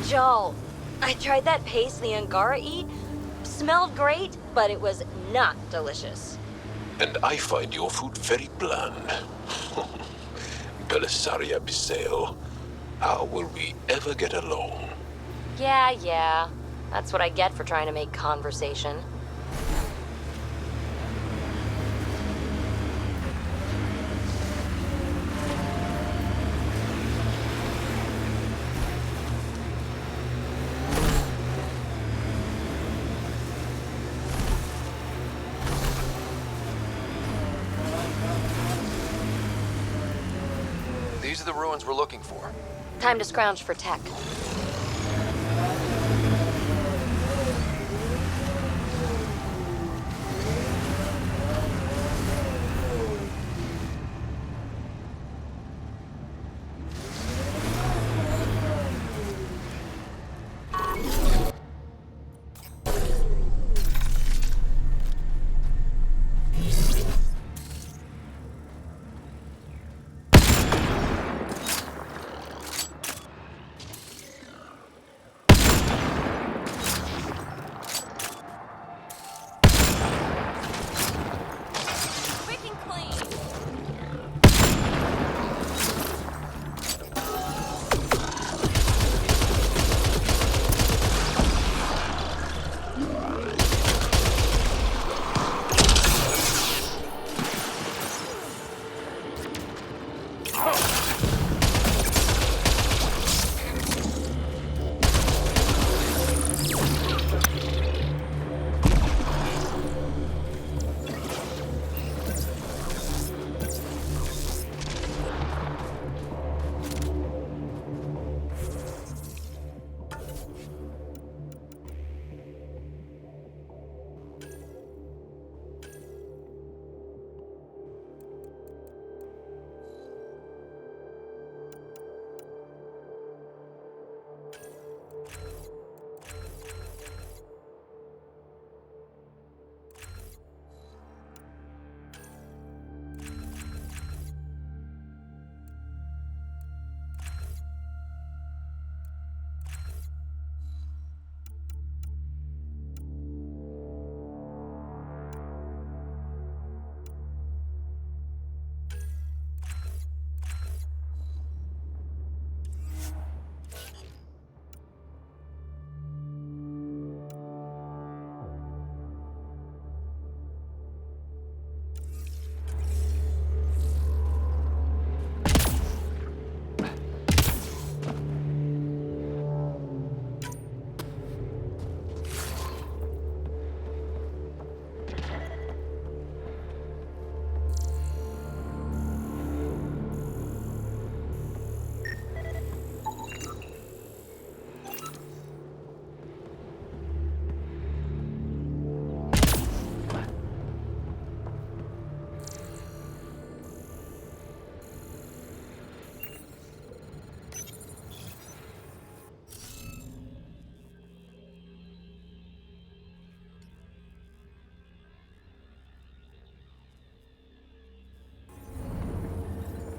Joel, I tried that paste the Angara eat. Smelled great, but it was not delicious. And I find your food very bland. Belisaria Biseo, how will we ever get along? Yeah. That's what I get for trying to make conversation. These are the ruins we're looking for. Time to scrounge for tech.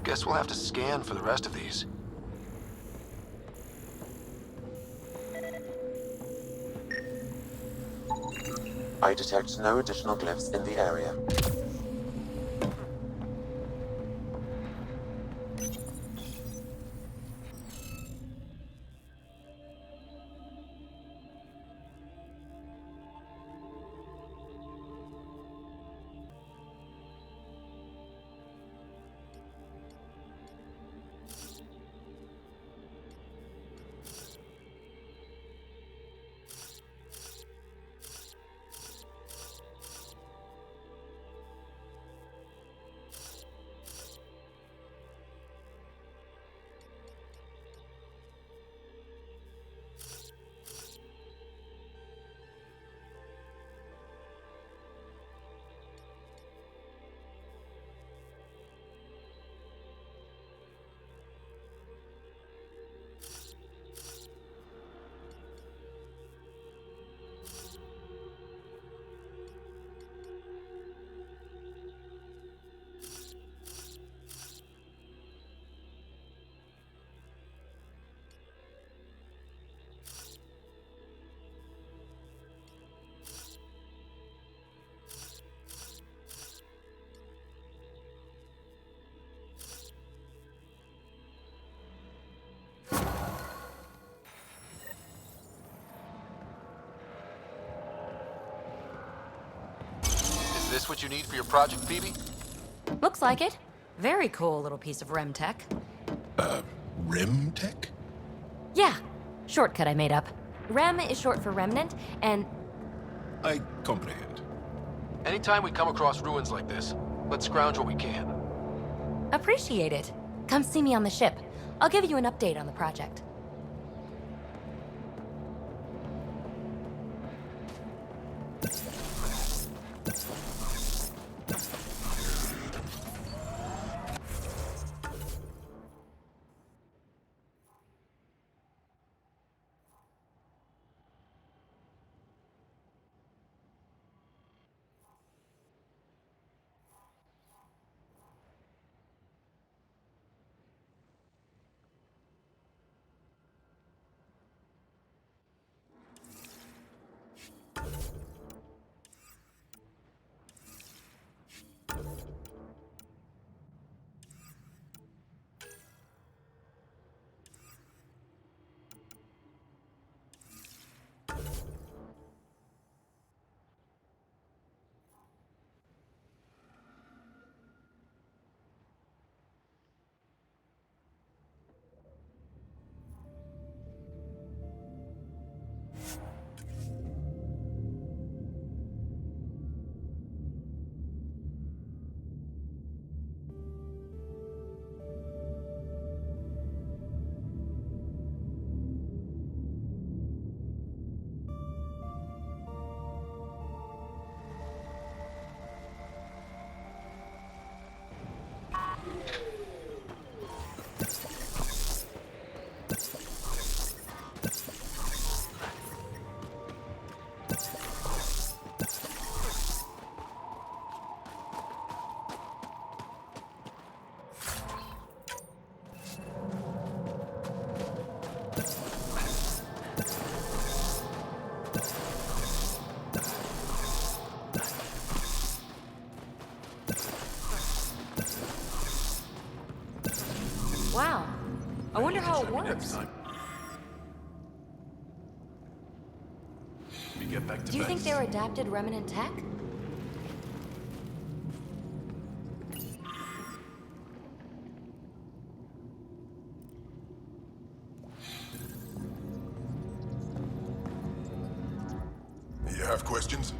Guess we'll have to scan for the rest of these. I detect no additional glyphs in the area. this what you need for your project, Phoebe? Looks like it. Very cool little piece of REM tech. Rim tech? Yeah, shortcut I made up. REM is short for remnant, and I comprehend. Anytime we come across ruins like this, let's scrounge what we can. appreciate it. Come see me on the ship. I'll give you an update on the project. Wow. I wonder how it works. We get back to Do you think base. they were adapted remnant tech? You have questions?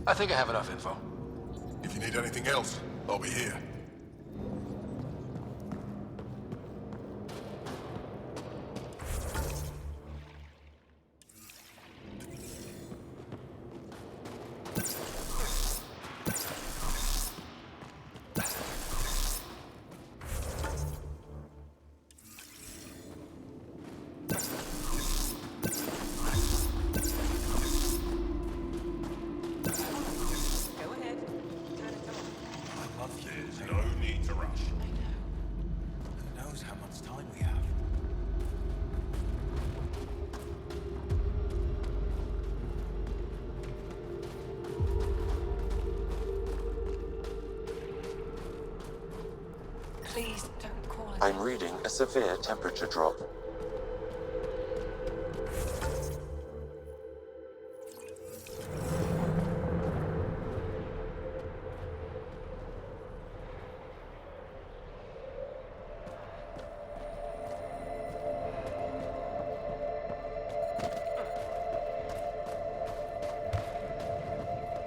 I think I have enough info. If you need anything else, I'll be here. There's no need to rush. Who knows how much time we have? Please don't call us. I'm reading a severe temperature drop.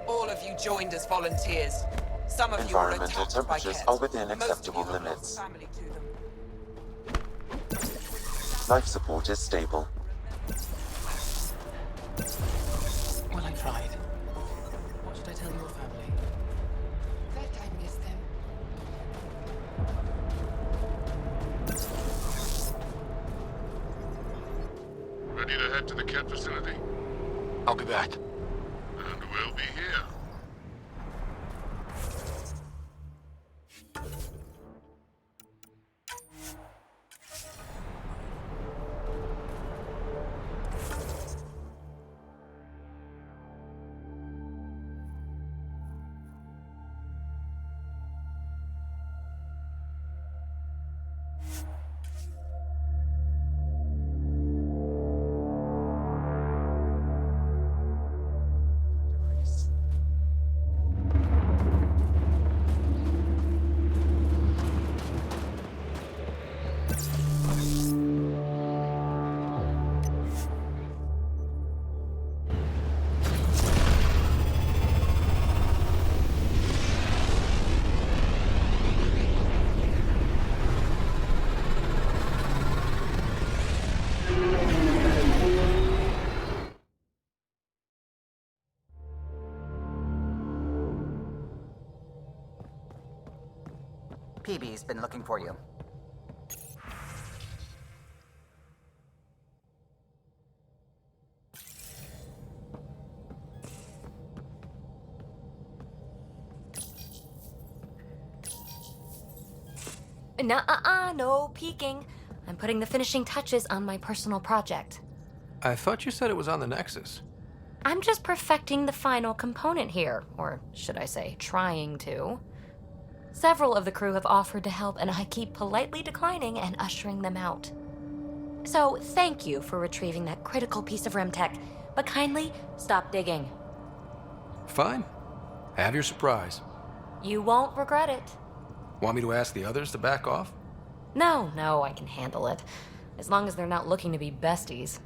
All of you joined as volunteers. Some of you were Environmental attacked by temperatures Kett. are within Most acceptable of you have lost limits. family to them. Life support is stable. Well, I tried. What should I tell your family? That I miss them. Ready to head to the Kett facility? I'll be back. And we'll be here. PB's been looking for you. Nuh-uh, no peeking. I'm putting the finishing touches on my personal project. I thought you said it was on the Nexus. I'm just perfecting the final component here, or should I say, trying to. Several of the crew have offered to help, and I keep politely declining and ushering them out. So, thank you for retrieving that critical piece of Remtech, but kindly stop digging. Fine. Have your surprise. You won't regret it. Want me to ask the others to back off? No, I can handle it. As long as they're not looking to be besties.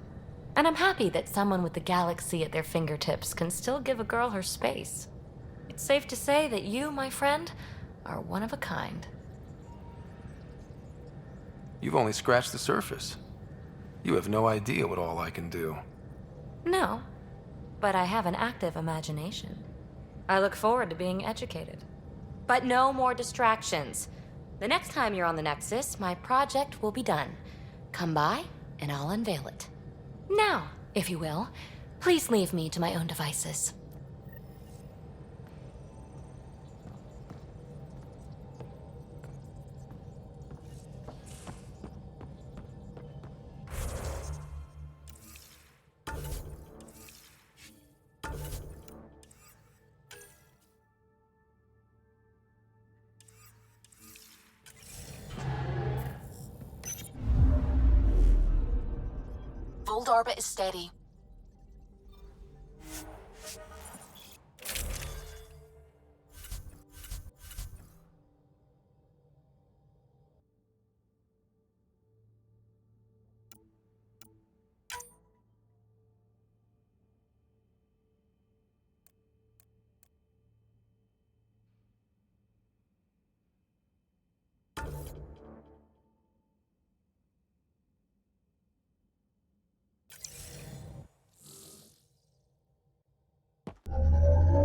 And I'm happy that someone with the galaxy at their fingertips can still give a girl her space. It's safe to say that you, my friend, are one of a kind. You've only scratched the surface. You have no idea what all I can do. No, but I have an active imagination. I look forward to being educated. But no more distractions. The next time you're on the Nexus, my project will be done. Come by, and I'll unveil it. Now, if you will, please leave me to my own devices. Old orbit is steady.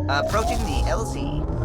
Approaching the LZ.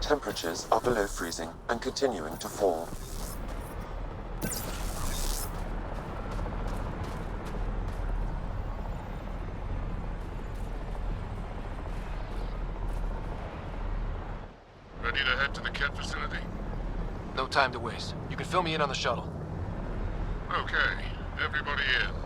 Temperatures are below freezing and continuing to fall. Ready to head to the Ket facility? No time to waste. You can fill me in on the shuttle. Okay, everybody in.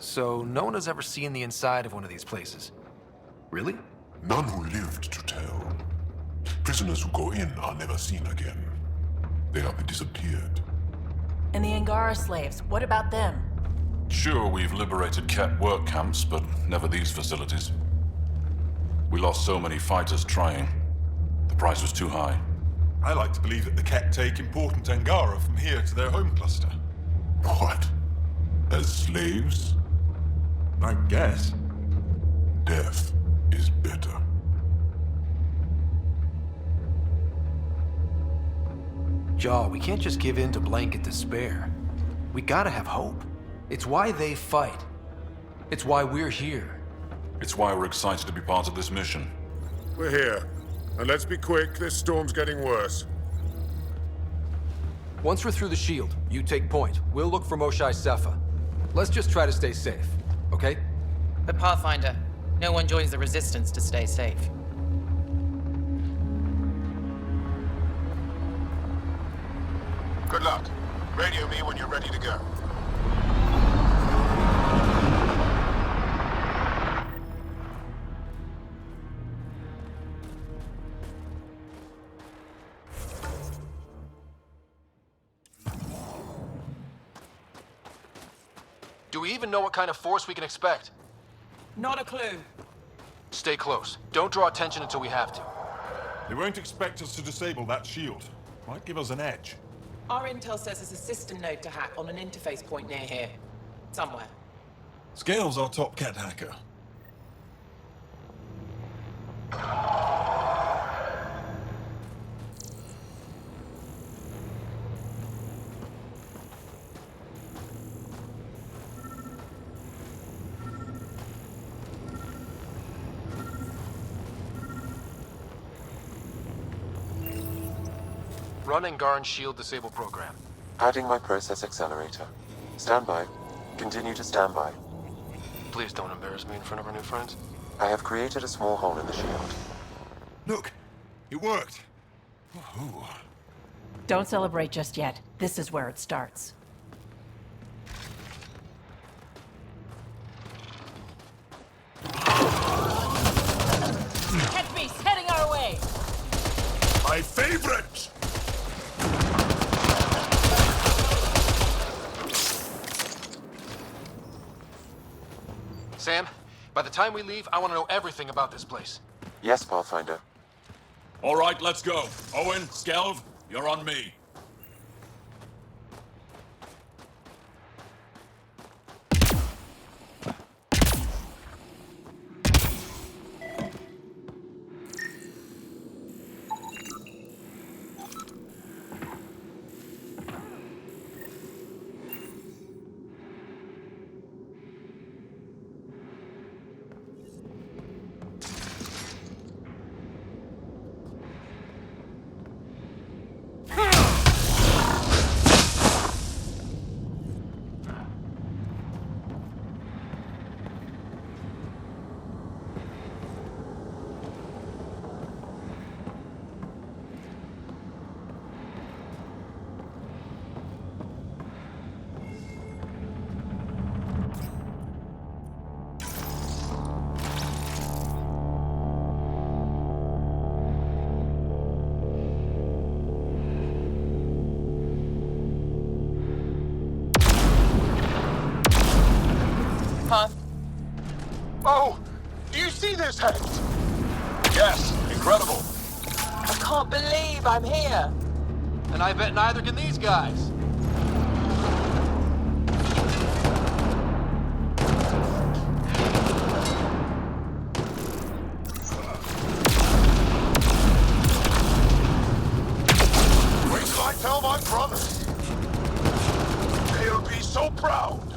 So no one has ever seen the inside of one of these places. Really? None who lived to tell. Prisoners who go in are never seen again. They have disappeared. And the Angara slaves, what about them? Sure, we've liberated Ket work camps, but never these facilities. We lost so many fighters trying. The price was too high. I like to believe that the Ket take important Angara from here to their home cluster. What? As slaves? I guess. Death is better. Jaw, we can't just give in to blanket despair. We gotta have hope. It's why they fight. It's why we're here. It's why we're excited to be part of this mission. We're here. And let's be quick, this storm's getting worse. Once we're through the shield, you take point. We'll look for Moshae Sepha. Let's just try to stay safe, okay? But Pathfinder, no one joins the Resistance to stay safe. Good luck. Radio me when you're ready to go. Do we even know what kind of force we can expect? Not a clue. Stay close. Don't draw attention until we have to. They won't expect us to disable that shield. Might give us an edge. Our intel says there's a system node to hack on an interface point near here. Somewhere. Scale's our top Ket hacker. Run Angaran shield disable program. Adding my process accelerator. Stand by. Continue to stand by. Please don't embarrass me in front of our new friends. I have created a small hole in the shield. Look, it worked. Ooh. Don't celebrate just yet. This is where it starts. Head beast heading our way! My favorite! Sam, by the time we leave, I want to know everything about this place. Yes, Pathfinder. All right, let's go. Owen, Skelv, you're on me. Path. Oh! Do you see this, Hanks? Yes, incredible. I can't believe I'm here. And I bet neither can these guys. Wait till I tell my brothers. They'll be so proud.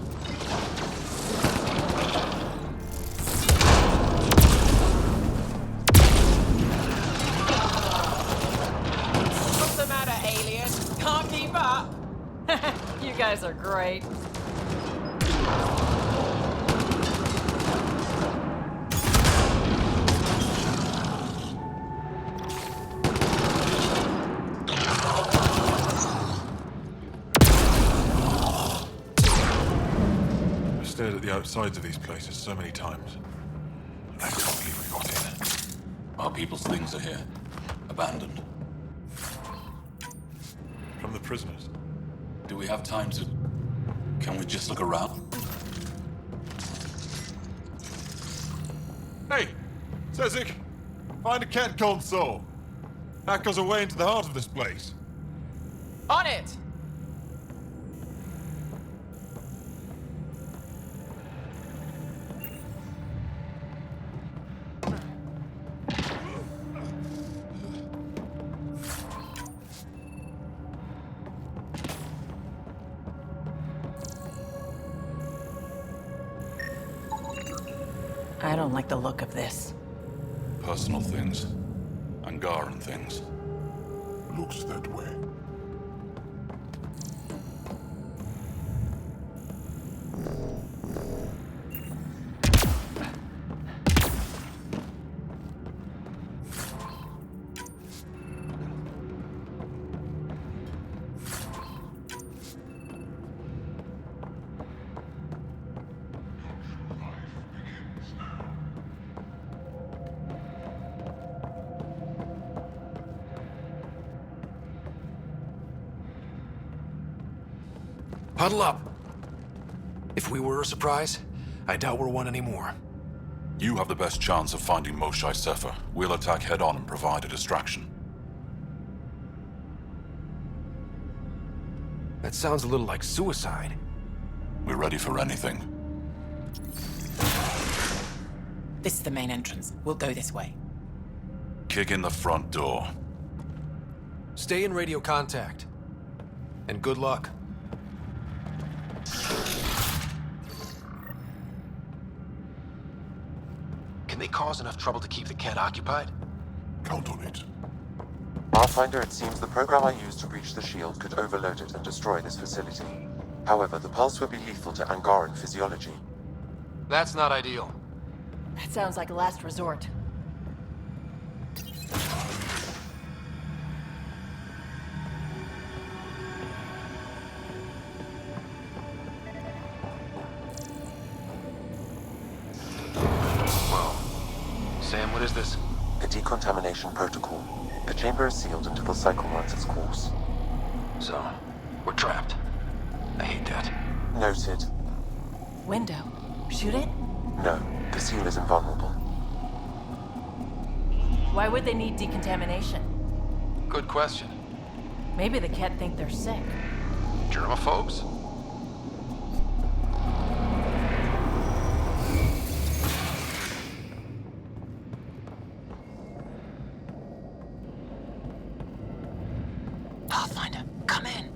What's the matter, alien? Can't keep up. You guys are great. I stared at the outsides of these places so many times. I can't believe we got in. Our people's things are here. Abandoned. From the prisoners. Do we have time to... Can we just look around? Hey! Sezik! Find a cat console! That goes away into the heart of this place. On it! I don't like the look of this. Personal things. Angaran things. Looks that way. Huddle up. If we were a surprise, I doubt we're one anymore. You have the best chance of finding Moshae Sefer. We'll attack head-on and provide a distraction. That sounds a little like suicide. We're ready for anything. This is the main entrance. We'll go this way. Kick in the front door. Stay in radio contact. And good luck. Can they cause enough trouble to keep the cat occupied? Count on it. Pathfinder, it seems the program I used to breach the shield could overload it and destroy this facility. However, the pulse would be lethal to Angaran physiology. That's not ideal. That sounds like a last resort. Sam, what is this? A decontamination protocol. The chamber is sealed until the cycle runs its course. So, we're trapped. I hate that. Noted. Window. Shoot it? No, the seal is invulnerable. Why would they need decontamination? Good question. Maybe the cat think they're sick. Germaphobes? Pathfinder, come in.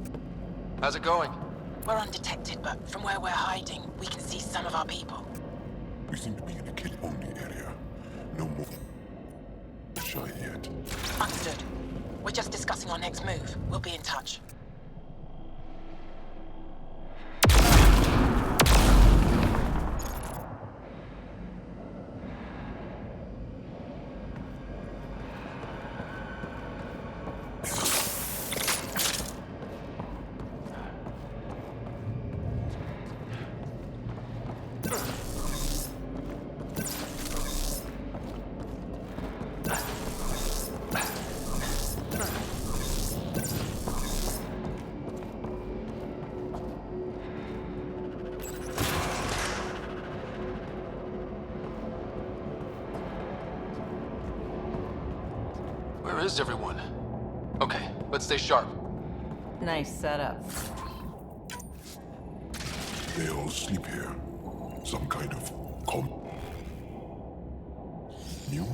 How's it going? We're undetected, but from where we're hiding, we can see some of our people. We seem to be in a kill-only area. No more shy yet. Understood. We're just discussing our next move. We'll be in touch. Where is everyone? Okay, let's stay sharp. Nice setup. They all sleep here. Some kind of new?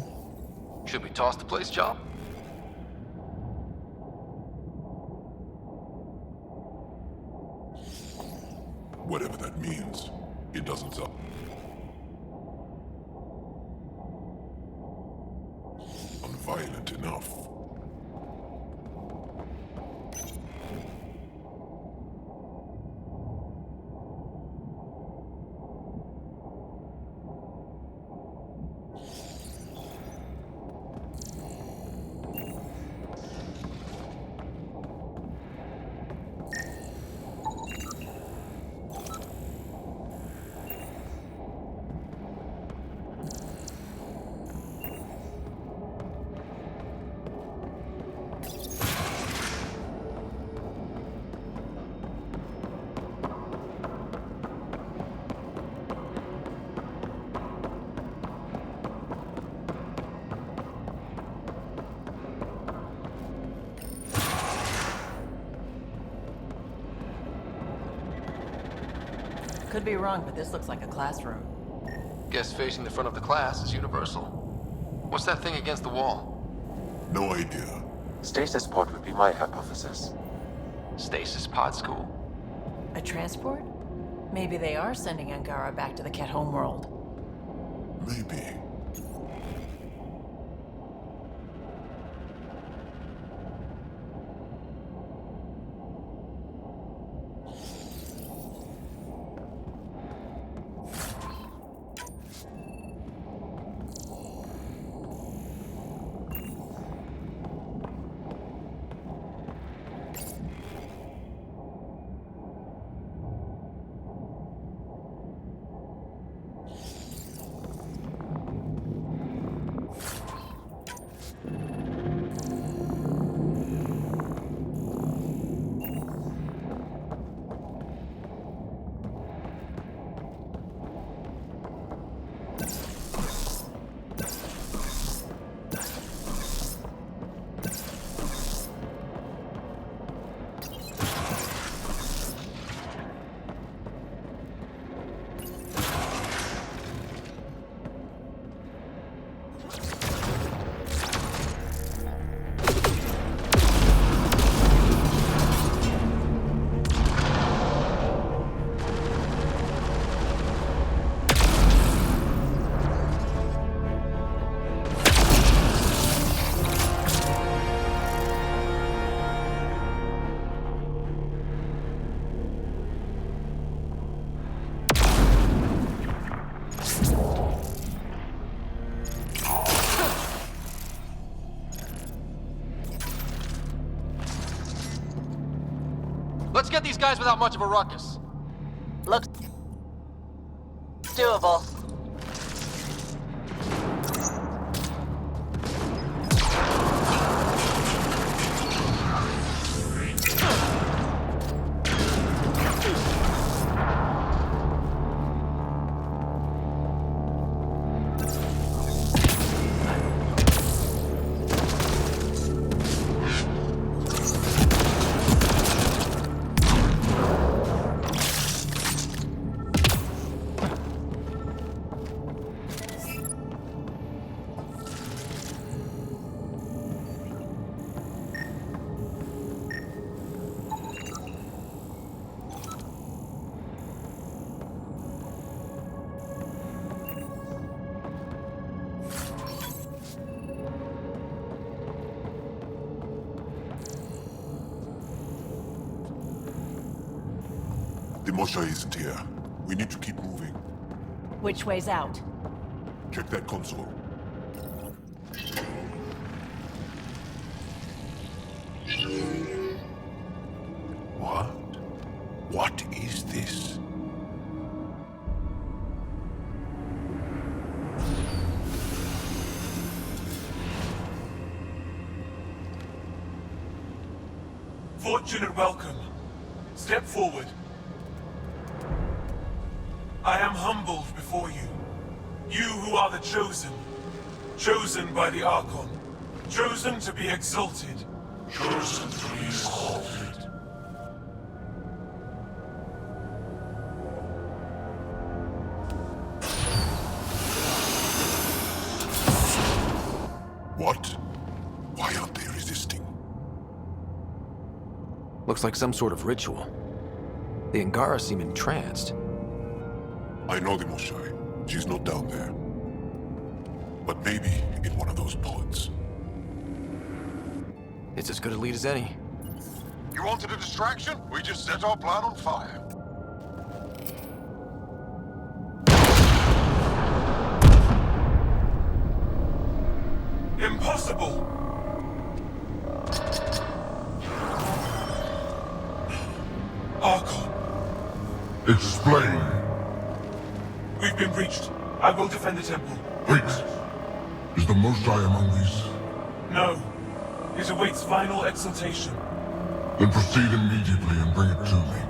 Should we toss the place, Job? Whatever that means, it doesn't sound violent enough. Could be wrong, but this looks like a classroom. Guess facing the front of the class is universal. What's that thing against the wall? No idea. Stasis pod would be my hypothesis. Stasis pod school? A transport? Maybe they are sending Angara back to the Ket homeworld. Maybe. Let's get these guys without much of a ruckus. Looks doable. The Mosha isn't here. We need to keep moving. Which way's out? Check that console. What? What is this? Fortune and welcome. Step forward. I am humbled before you. You who are the chosen. Chosen by the Archon. Chosen to be exalted. Chosen to be exalted. What? Why aren't they resisting? Looks like some sort of ritual. The Angara seem entranced. I know the Moshai. She's not down there. But maybe in one of those pods. It's as good a lead as any. You wanted a distraction? We just set our plan on fire. Impossible! Archon. Explain. We've been breached. I will defend the temple. Wait. Is the Moshai among these? No. It awaits final exaltation. Then proceed immediately and bring it to me.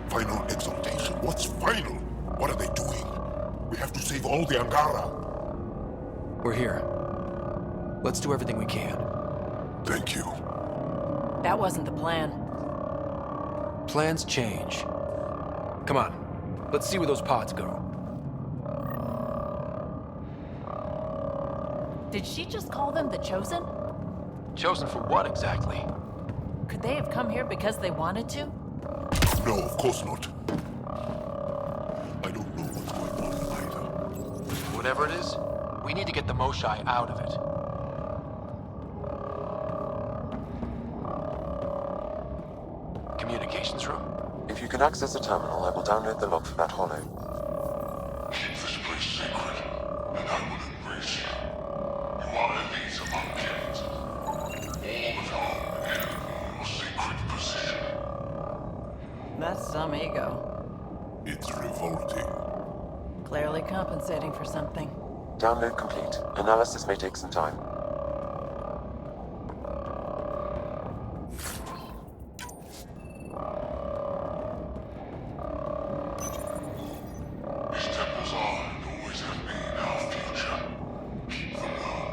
Final exaltation? What's final? What are they doing? We have to save all the Angara. We're here. Let's do everything we can. Thank you. That wasn't the plan. Plans change. Come on, let's see where those pods go. Did she just call them the Chosen? Chosen for what exactly? Could they have come here because they wanted to? No, of course not. I don't know what's going on either. Whatever it is, we need to get the Moshai out of it. Communications room? If you can access the terminal, I will download the log for that hollow. Keep this place sacred, and I will embrace you. You are elite among kings. All of you held in your sacred position. That's some ego. It's revolting. Clearly compensating for something. Download complete. Analysis may take some time. These temples are and always have been our future. Keep them now.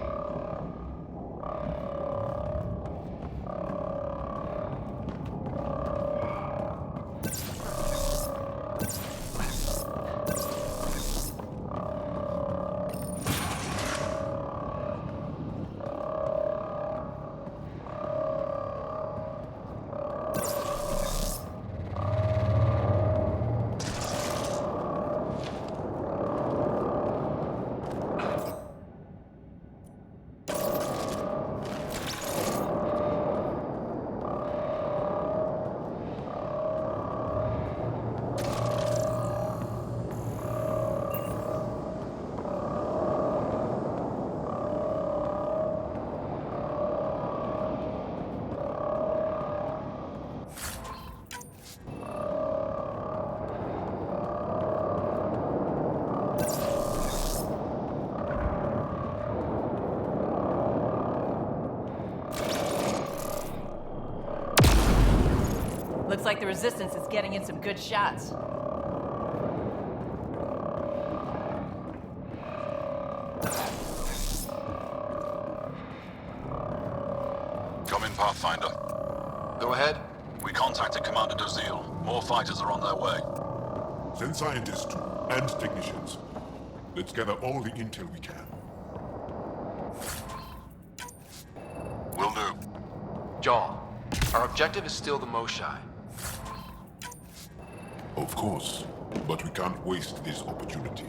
Looks like the Resistance is getting in some good shots. Come in, Pathfinder. Go ahead. We contacted Commander Dozil. More fighters are on their way. Send scientists too, and technicians. Let's gather all the intel we can. Will do. Jaw, our objective is still the Moshai. Of course, but we can't waste this opportunity.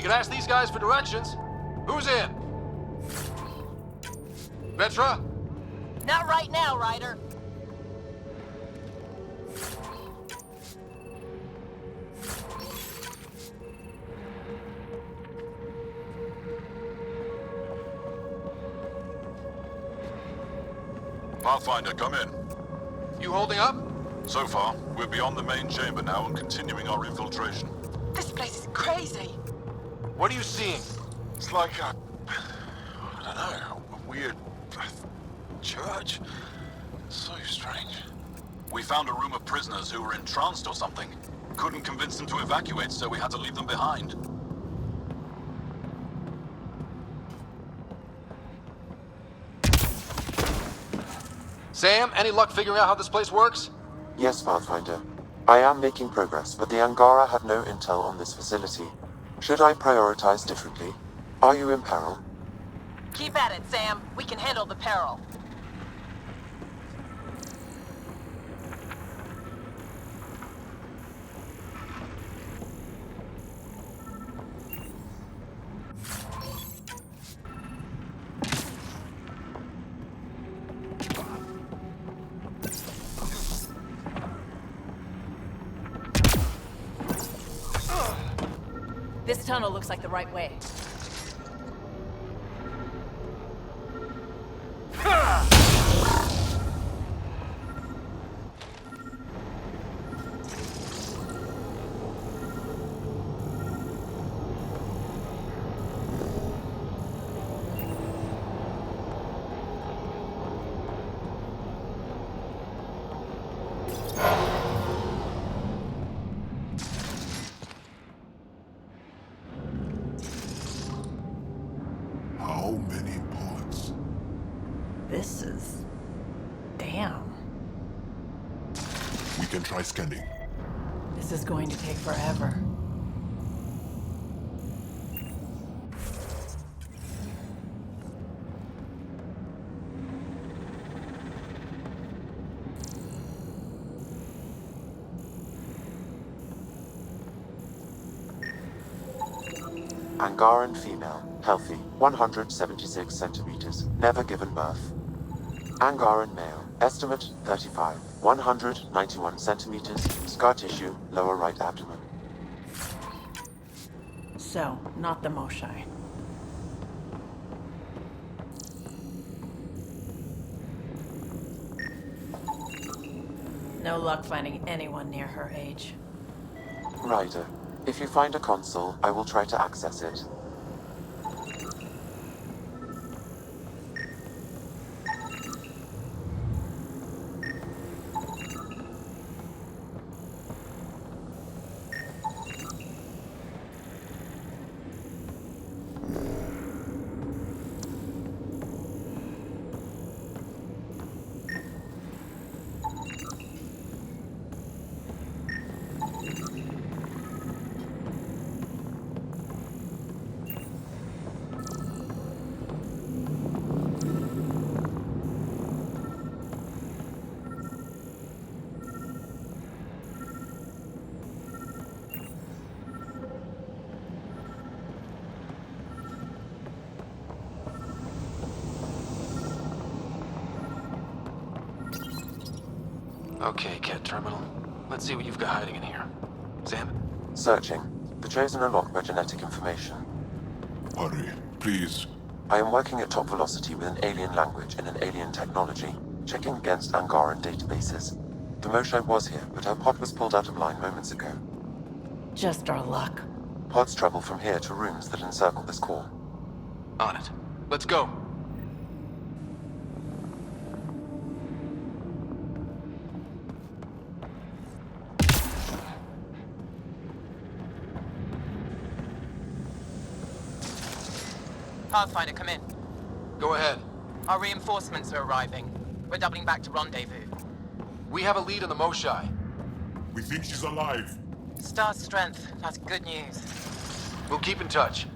can ask these guys for directions. Who's in? Vetra? Not right now, Ryder. Pathfinder, come in. You holding up? So far, we're beyond the main chamber now and continuing our infiltration. This place is crazy. What are you seeing? It's like I don't know, a weird church. So strange. We found a room of prisoners who were entranced or something. Couldn't convince them to evacuate, so we had to leave them behind. Sam, any luck figuring out how this place works? Yes, Pathfinder. I am making progress, but the Angara have no intel on this facility. Should I prioritize differently? Are you in peril? Keep at it, Sam. We can handle the peril. This tunnel looks like the right way. How many bullets? This is... damn. We can try scanning. This is going to take forever. Angaran female, healthy, 176 centimeters, never given birth. Angaran male, estimate 35, 191 centimeters, scar tissue, lower right abdomen. So, not the Moshai. No luck finding anyone near her age. Ryder, if you find a console, I will try to access it. Okay, Cat Terminal. Let's see what you've got hiding in here. Sam? Searching. The Chosen are locked by genetic information. Hurry, please. I am working at top velocity with an alien language and an alien technology, checking against Angaran databases. The Moshai was here, but her pod was pulled out of line moments ago. Just our luck. Pods travel from here to rooms that encircle this core. On it. Let's go. Pathfinder, come in. Go ahead. Our reinforcements are arriving. We're doubling back to rendezvous. We have a lead on the Moshai. We think she's alive. Star strength. That's good news. We'll keep in touch.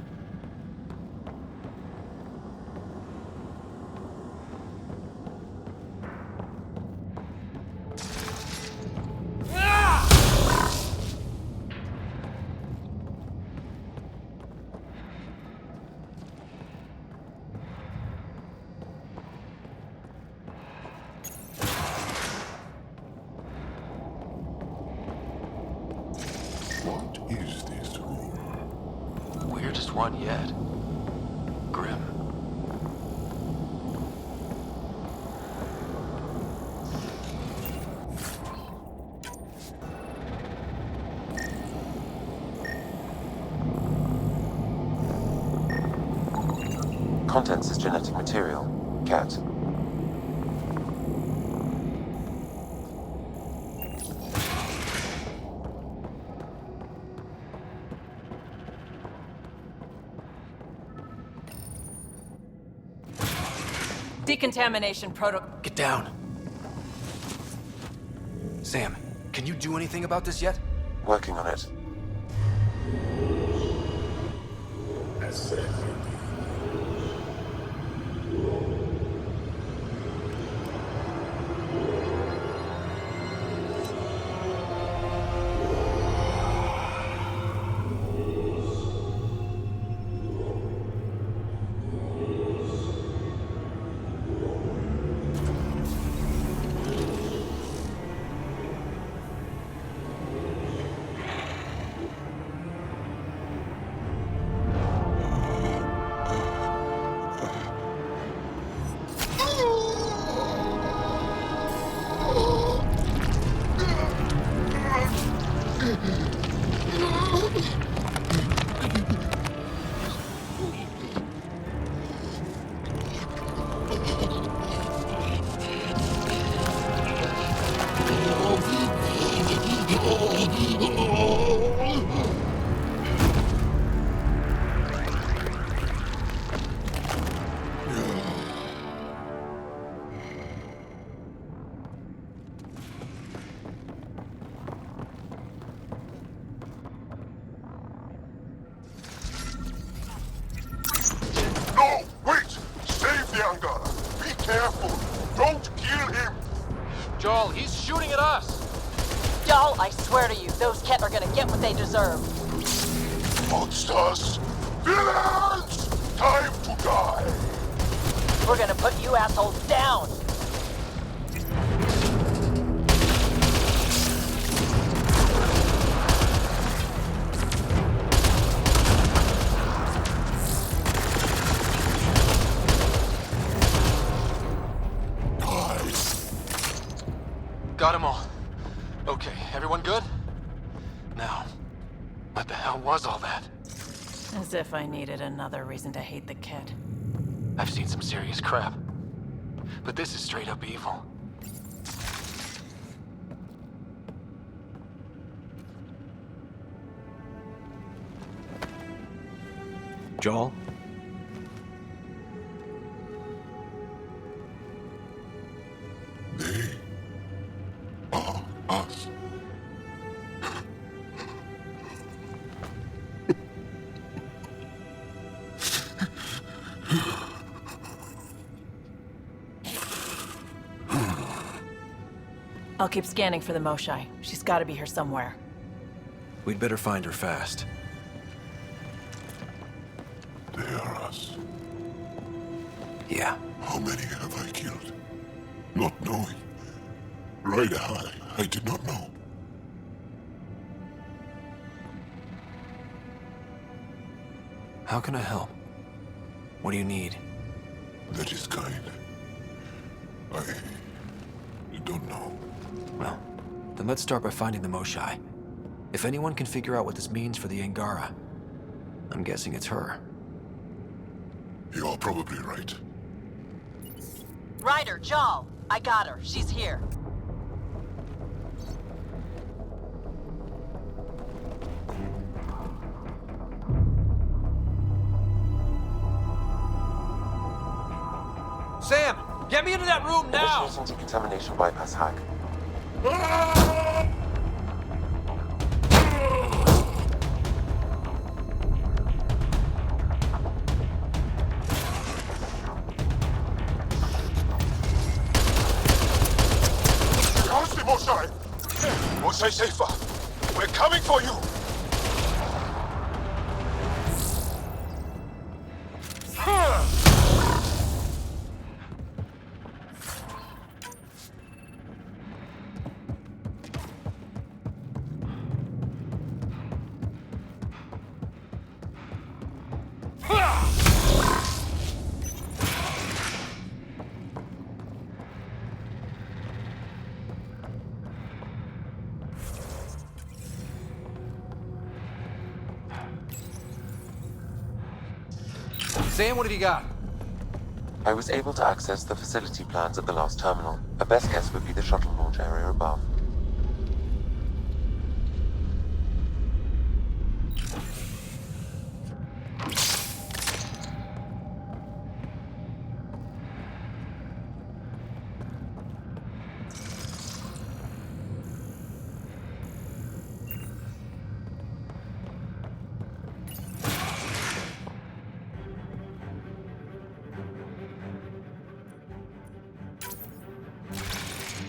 What is this room? Weirdest one yet. Grim. Contents is genetic material. Cat. Decontamination protocol. Get down. Sam, can you do anything about this yet? Working on it. No! Wait! Save the Angara! Be careful! Don't kill him! Joel, he's shooting at us! Y'all, I swear to you, those Ket are gonna get what they deserve. Monsters! Villains! Time to die! We're gonna put you assholes down! Got them all. Okay, everyone good? Now, what the hell was all that? As if I needed another reason to hate the Ket. I've seen some serious crap. But this is straight up evil. Joel? They are us. I'll keep scanning for the Moshai. She's gotta be here somewhere. We'd better find her fast. They are us. Yeah. How many have I killed? Not knowing. Right high, I did not know. How can I help? What do you need? That is kind. I don't know. Well, then let's start by finding the Moshai. If anyone can figure out what this means for the Angara, I'm guessing it's her. You are probably right. Ryder, Jal, I got her. She's here. Sam, get me into that room now! Initiating decontamination bypass hack. How's the Moshai? Moshai safer. We're coming for you! Sam, what have you got? I was able to access the facility plans at the last terminal. A best guess would be the shuttle launch area above.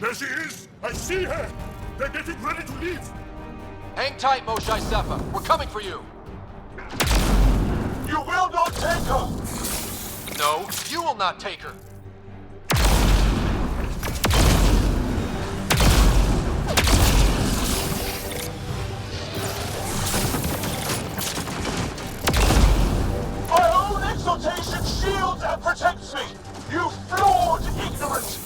There she is! I see her! They're getting ready to leave! Hang tight, Moshae Sefa. We're coming for you. You will not take her! No, you will not take her. My own exaltation shields and protects me! You flawed ignorant!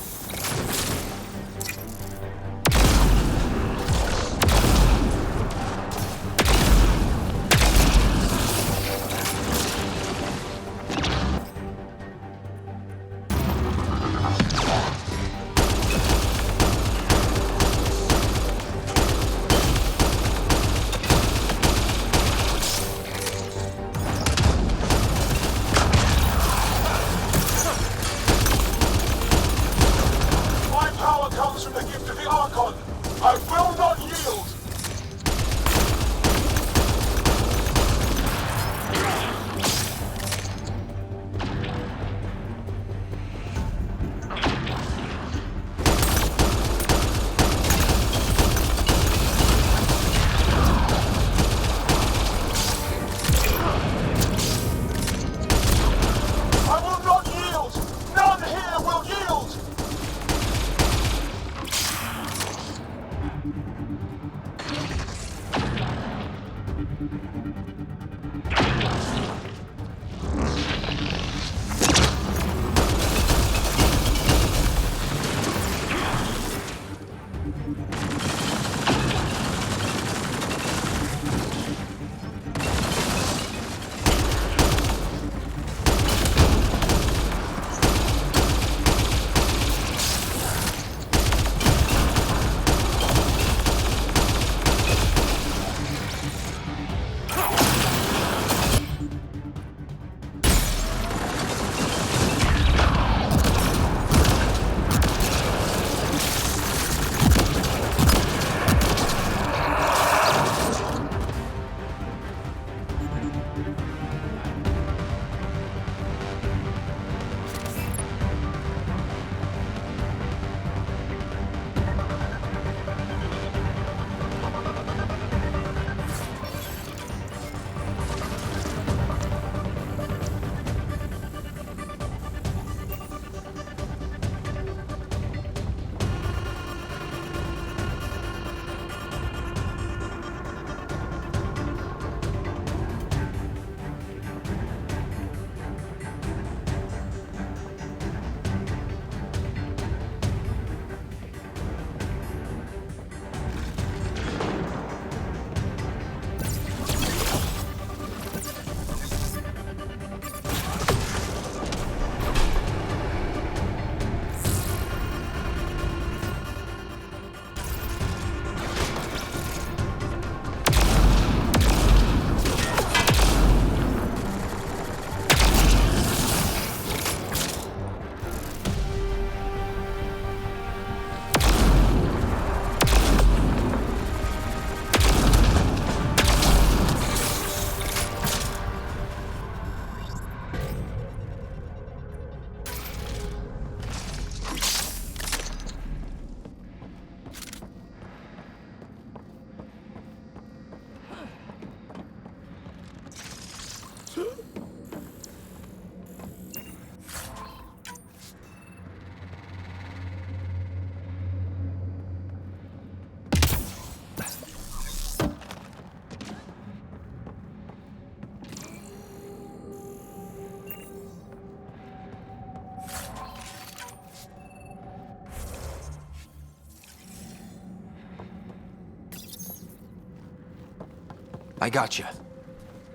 I got you.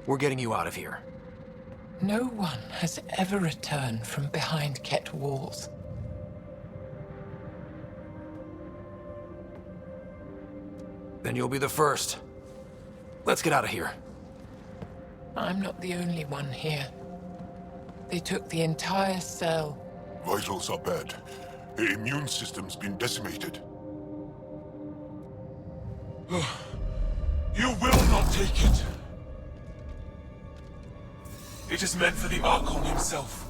We're getting you out of here. No one has ever returned from behind Ket walls. Then you'll be the first. Let's get out of here. I'm not the only one here. They took the entire cell. Vitals are bad. The immune system's been decimated. You will not take it. It is meant for the Archon himself.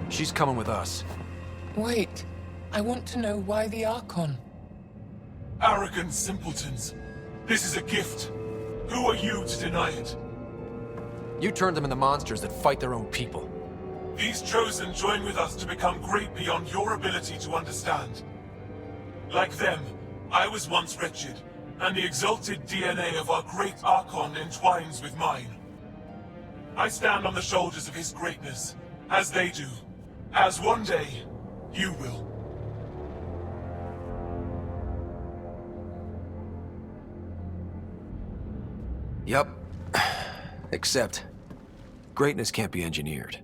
She's coming with us. Wait, I want to know why the Archon? Arrogant simpletons. This is a gift. Who are you to deny it? You turned them into monsters that fight their own people. These Chosen join with us to become great beyond your ability to understand. Like them, I was once wretched, and the exalted DNA of our great Archon entwines with mine. I stand on the shoulders of his greatness, as they do, as one day, you will. Yup. Except, greatness can't be engineered.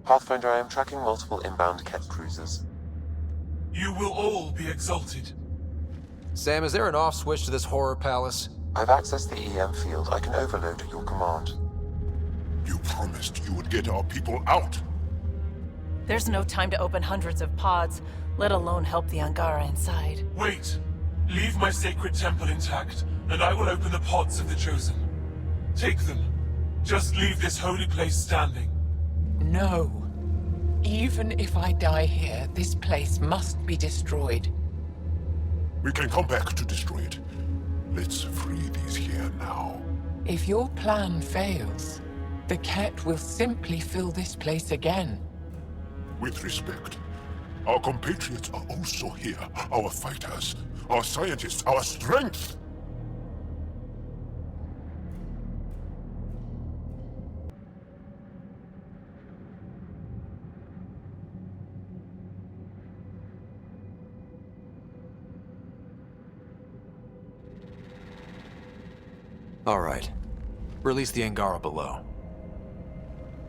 Pathfinder, I am tracking multiple inbound Ket cruisers. You will all be exalted. Sam, is there an off switch to this horror palace? I've accessed the EM field. I can overload at your command. You promised you would get our people out. There's no time to open hundreds of pods, let alone help the Angara inside. Wait. Leave my sacred temple intact, and I will open the pods of the Chosen. Take them. Just leave this holy place standing. No. Even if I die here, this place must be destroyed. We can come back to destroy it. Let's free these here now. If your plan fails, the Ket will simply fill this place again. With respect, our compatriots are also here. Our fighters, our scientists, our strength. All right. Release the Angara below.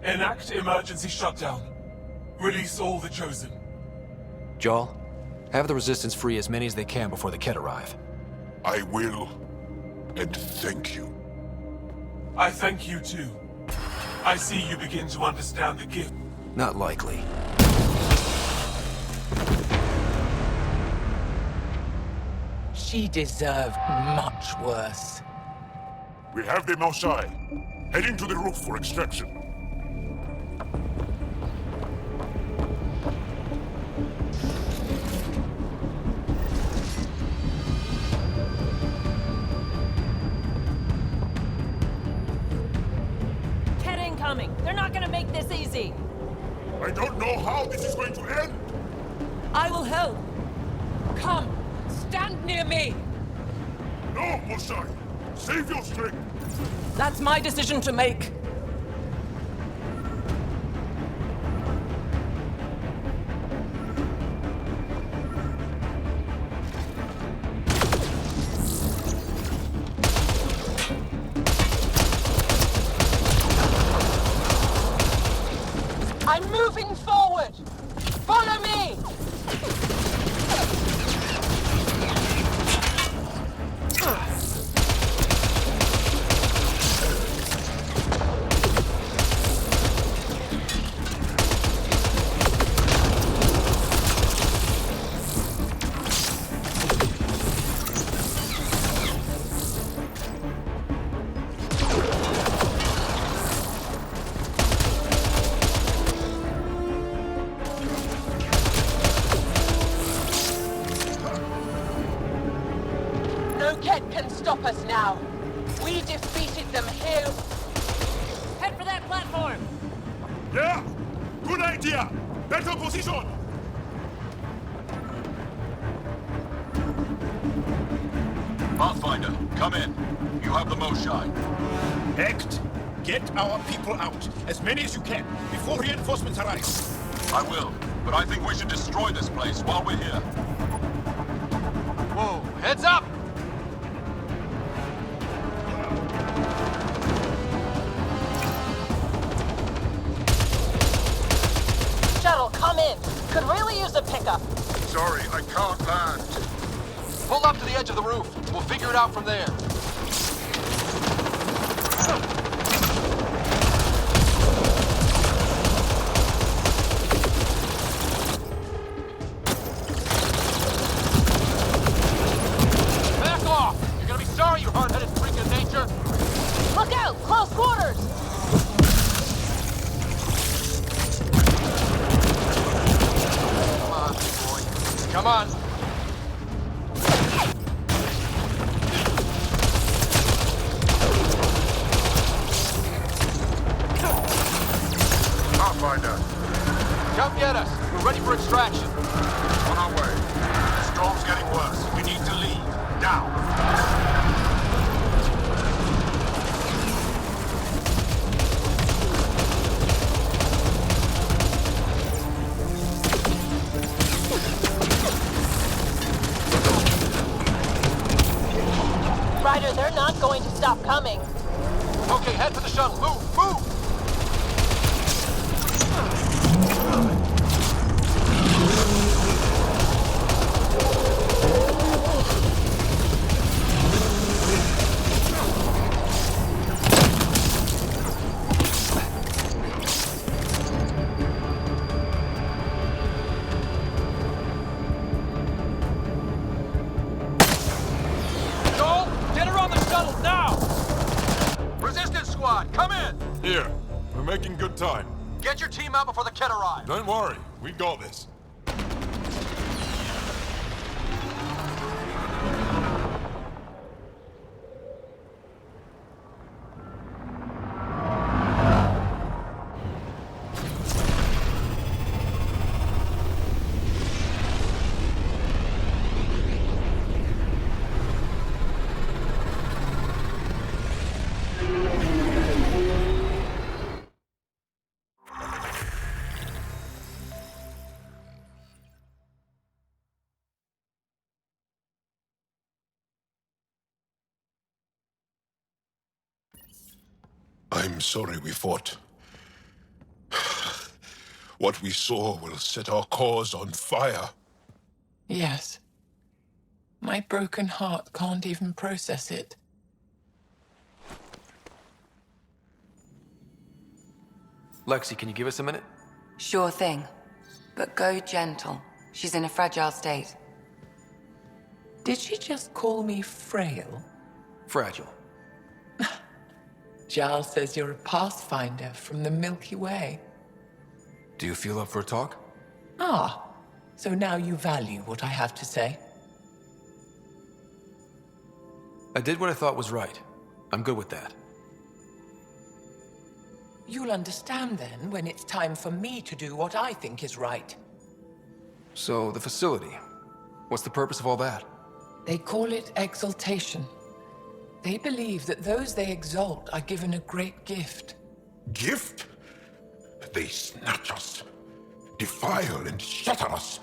Enact emergency shutdown. Release all the Chosen. Jarl, have the Resistance free as many as they can before the Ket arrive. I will. And thank you. I thank you too. I see you begin to understand the gift. Not likely. She deserved much worse. We have them outside. Heading to the roof for extraction. Ket incoming! They're not gonna make this easy! I don't know how this is going to end! I will help! Come! Stand near me! No, Mosai! Save your strength! That's my decision to make! I'm moving forward! Follow me! No Ket can stop us now. We defeated them here. Head for that platform! Yeah! Good idea! Better position! Pathfinder, come in. You have the Moshai. Act. Get our people out. As many as you can, before reinforcements arrive. I will, but I think we should destroy this place while we're here. Whoa, heads up! Could really use a pickup. Sorry, I can't land. Pull up to the edge of the roof. We'll figure it out from there. Back off! You're gonna be sorry, you hard-headed freak of nature! Look out! Close quarters! Come on, boy. Come on! Pathfinder, Come get us! We're ready for extraction. on our way. The storm's getting worse. We need to leave. Now. Ryder, they're not going to stop coming. Okay, head for the shuttle. Move! Move! Joel, get her on the shuttle now! Resistance squad, come in! Here. We're making good time. Get your team out before the kid arrives. Don't worry. We got this. I'm sorry we fought. What we saw will set our cause on fire. Yes. My broken heart can't even process it. Lexi, can you give us a minute? Sure thing. But go gentle. She's in a fragile state. Did she just call me frail? Fragile. Giles says you're a pathfinder from the Milky Way. Do you feel up for a talk? Ah, so now you value what I have to say. I did what I thought was right. I'm good with that. You'll understand then when it's time for me to do what I think is right. So, the facility. What's the purpose of all that? They call it exaltation. They believe that those they exalt are given a great gift. Gift? They snatch us, defile and shatter us.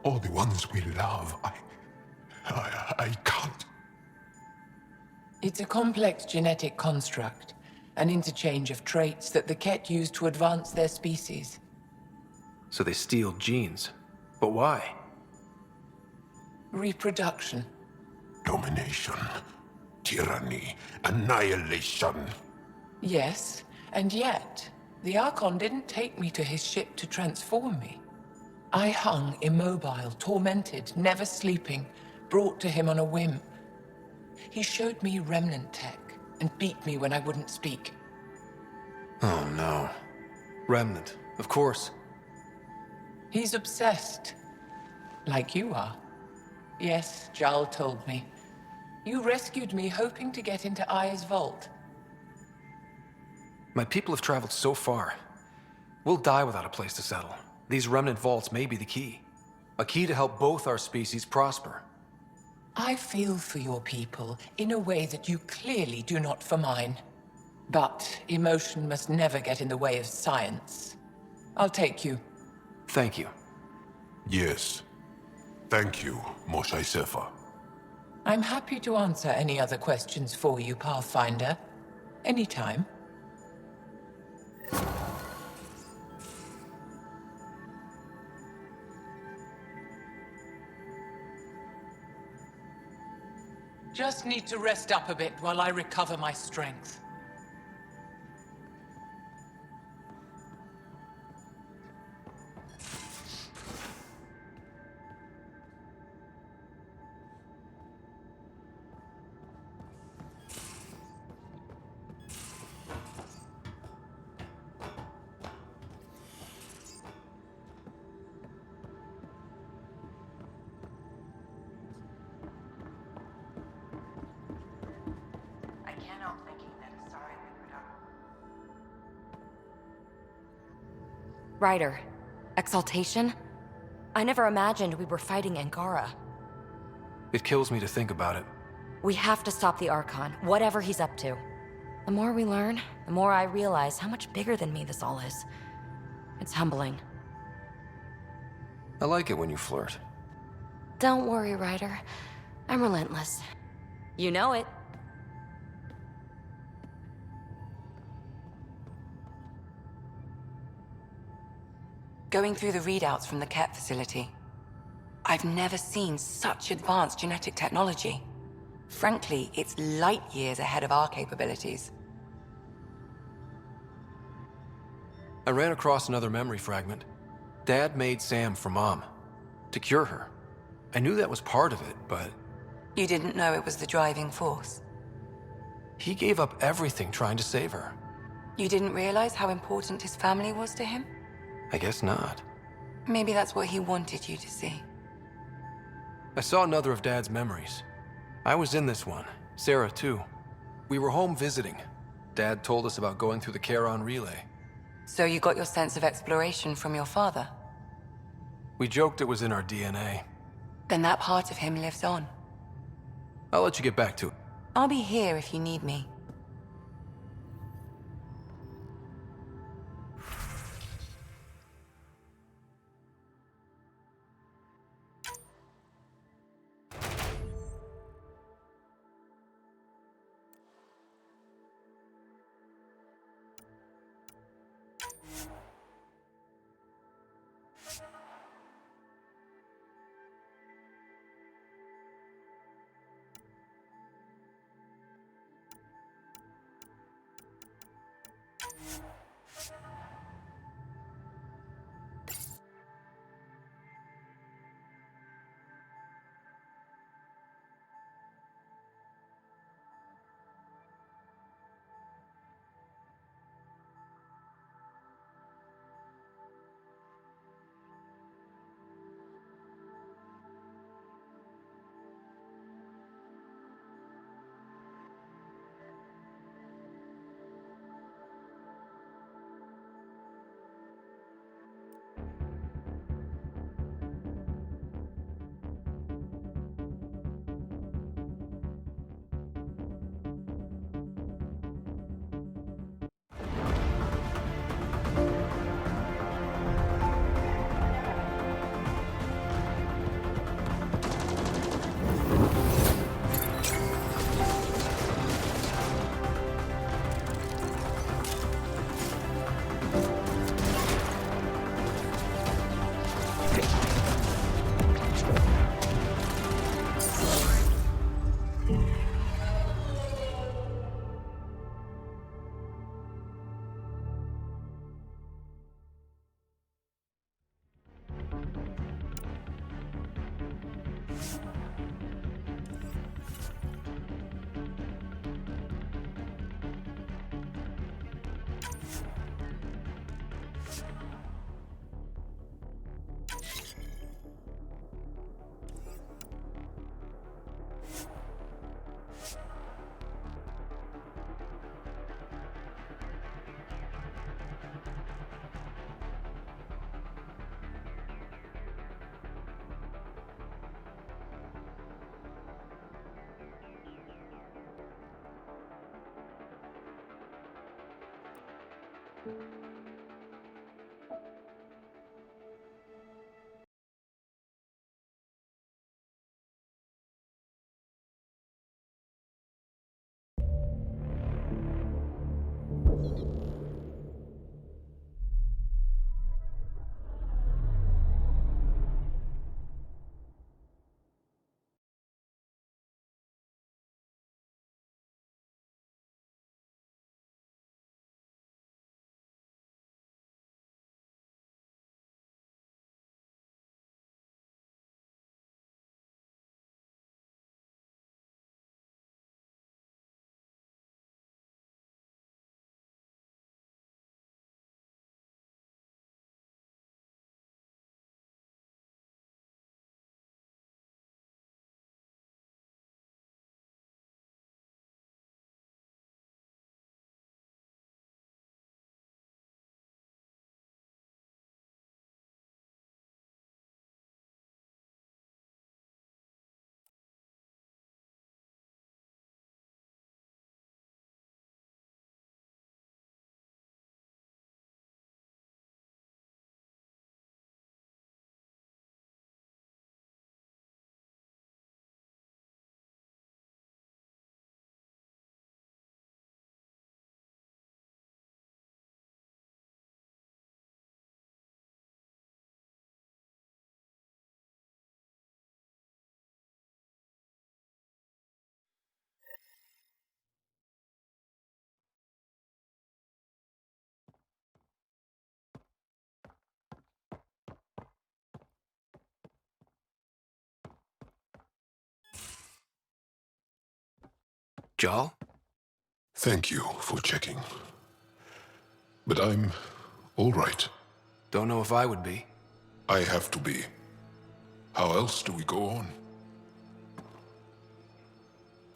All the ones we love. I can't. It's a complex genetic construct, an interchange of traits that the Ket use to advance their species. So they steal genes. But why? Reproduction. Domination, tyranny, annihilation. Yes, and yet, the Archon didn't take me to his ship to transform me. I hung immobile, tormented, never sleeping, brought to him on a whim. He showed me remnant tech and beat me when I wouldn't speak. Oh no. Remnant, of course. He's obsessed. Like you are. Yes, Jarl told me. You rescued me hoping to get into Aya's vault. My people have traveled so far. We'll die without a place to settle. These remnant vaults may be the key. A key to help both our species prosper. I feel for your people in a way that you clearly do not for mine. But emotion must never get in the way of science. I'll take you. Thank you. Yes. Thank you, Moshae Sefa. I'm happy to answer any other questions for you, Pathfinder. Anytime. Just need to rest up a bit while I recover my strength. I can't help thinking that a sorry liquid Ryder, exaltation? I never imagined we were fighting Angara. It kills me to think about it. We have to stop the Archon, whatever he's up to. The more we learn, the more I realize how much bigger than me this all is. It's humbling. I like it when you flirt. Don't worry, Ryder. I'm relentless. You know it. Going through the readouts from the Ket facility, I've never seen such advanced genetic technology. Frankly, it's light years ahead of our capabilities. I ran across another memory fragment. Dad made Sam for Mom, to cure her. I knew that was part of it, but... You didn't know it was the driving force? he gave up everything trying to save her. You didn't realize how important his family was to him? I guess not. Maybe that's what he wanted you to see. I saw another of Dad's memories. I was in this one. Sarah, too. We were home visiting. Dad told us about going through the Charon relay. So you got your sense of exploration from your father? We joked it was in our DNA. Then that part of him lives on. I'll let you get back to it. I'll be here if you need me. Jarl? Thank you for checking. But I'm all right. Don't know if I would be. I have to be. How else do we go on?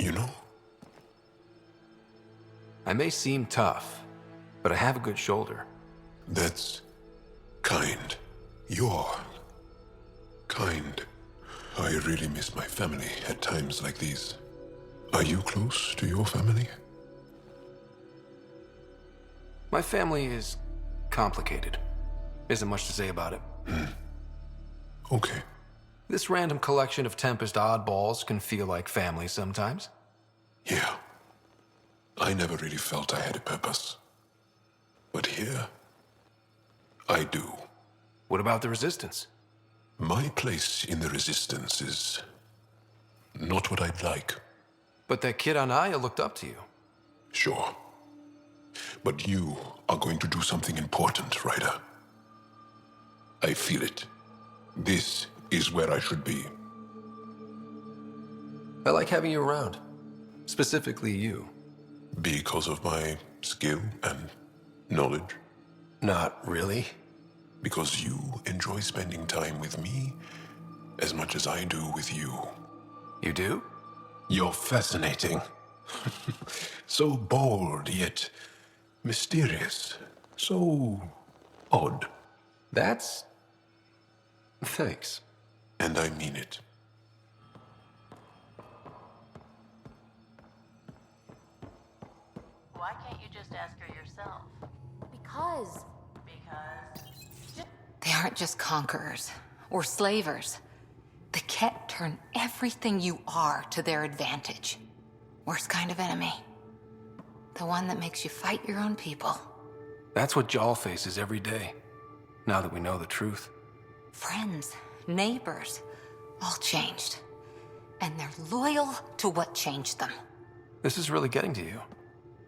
You know? I may seem tough, but I have a good shoulder. That's kind. You're kind. I really miss my family at times like these. Are you close to your family? My family is complicated. Isn't much to say about it. Okay. This random collection of Tempest oddballs can feel like family sometimes. Yeah. I never really felt I had a purpose. But here, I do. What about the Resistance? My place in the Resistance is not what I'd like. But that kid on Aya looked up to you. Sure. But you are going to do something important, Ryder. I feel it. This is where I should be. I like having you around. Specifically you. Because of my skill and knowledge? Not really. Because you enjoy spending time with me as much as I do with you. You do? You're fascinating. So bold, yet mysterious. So odd. That's... Thanks. And I mean it. Why can't you just ask her yourself? Because They aren't just conquerors or slavers. The Ket turn everything you are to their advantage. Worst kind of enemy. The one that makes you fight your own people. That's what Jarl faces every day, now that we know the truth. Friends, neighbors, all changed. And they're loyal to what changed them. This is really getting to you.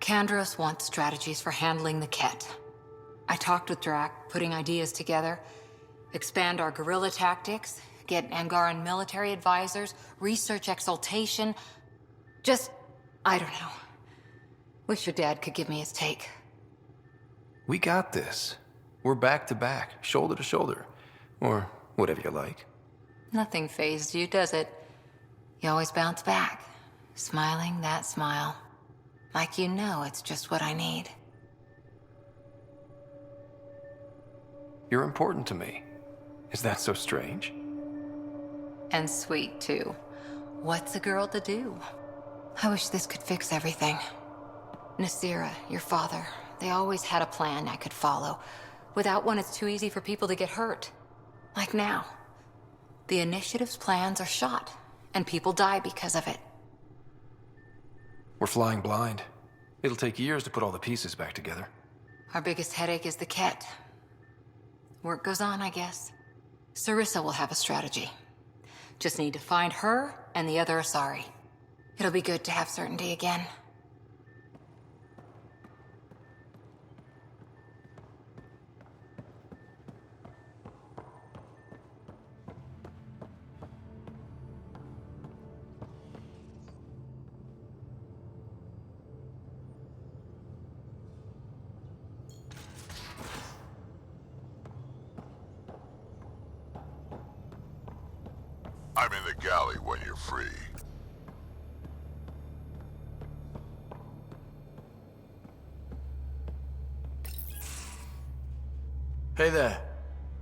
Kandros wants strategies for handling the Ket. I talked with Drac, putting ideas together. Expand our guerrilla tactics, get Angaran military advisors, research exaltation. Just, I don't know. Wish your dad could give me his take. We got this. We're back to back, shoulder to shoulder. Or whatever you like. Nothing fazed you, does it? You always bounce back, smiling that smile. Like you know it's just what I need. You're important to me. Is that so strange? And sweet, too. What's a girl to do? I wish this could fix everything. Nasira, your father, they always had a plan I could follow. Without one, it's too easy for people to get hurt. Like now. The Initiative's plans are shot, and people die because of it. We're flying blind. It'll take years to put all the pieces back together. Our biggest headache is the Ket. Work goes on, I guess. Sarissa will have a strategy. Just need to find her and the other Asari. It'll be good to have certainty again. I'm in the galley when you're free. Hey there.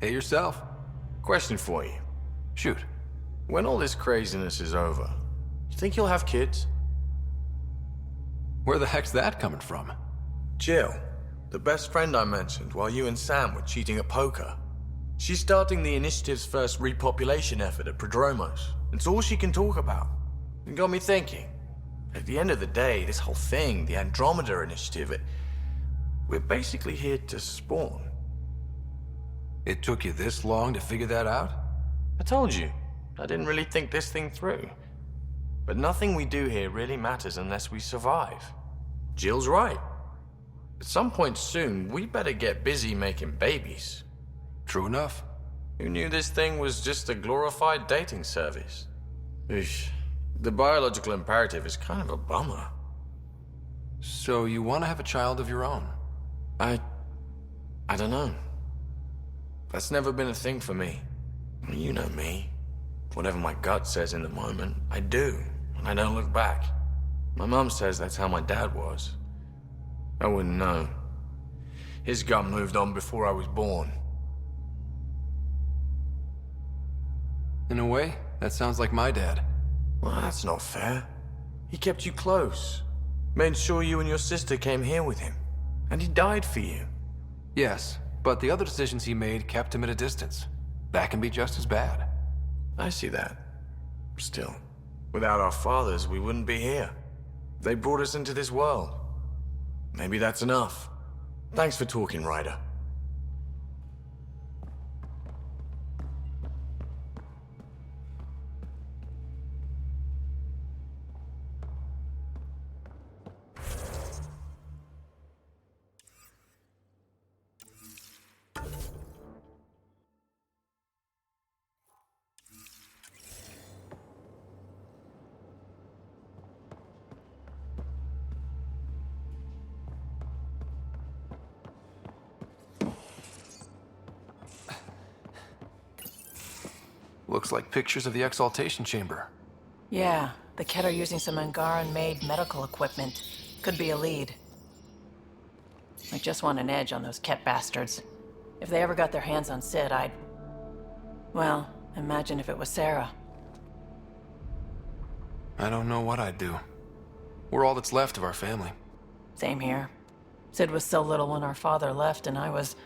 Hey yourself. Question for you. Shoot. When all this craziness is over, you think you'll have kids? Where the heck's that coming from? Jill, the best friend I mentioned while you and Sam were cheating at poker. She's starting the Initiative's first repopulation effort at Prodromos. It's all she can talk about. It got me thinking. At the end of the day, this whole thing, the Andromeda Initiative, we're basically here to spawn. It took you this long to figure that out? I told you, I didn't really think this thing through. But nothing we do here really matters unless we survive. Jill's right. At some point soon, we better get busy making babies. True enough. Who knew this thing was just a glorified dating service? Eesh. The biological imperative is kind of a bummer. So you want to have a child of your own? I don't know. That's never been a thing for me. You know me. Whatever my gut says in the moment, I do, and I don't look back. My mom says that's how my dad was. I wouldn't know. His gut moved on before I was born. In a way, that sounds like my dad. Well, that's not fair. He kept you close. Made sure you and your sister came here with him. And he died for you. Yes, but the other decisions he made kept him at a distance. That can be just as bad. I see that. Still, without our fathers, we wouldn't be here. They brought us into this world. Maybe that's enough. Thanks for talking, Ryder. Looks like pictures of the exaltation chamber. Yeah, the Ket are using some Angaran-made medical equipment. Could be a lead. I just want an edge on those Ket bastards. If they ever got their hands on Sid, I'd... Well, imagine if it was Sarah. I don't know what I'd do. We're all that's left of our family. Same here. Sid was so little when our father left, and I was...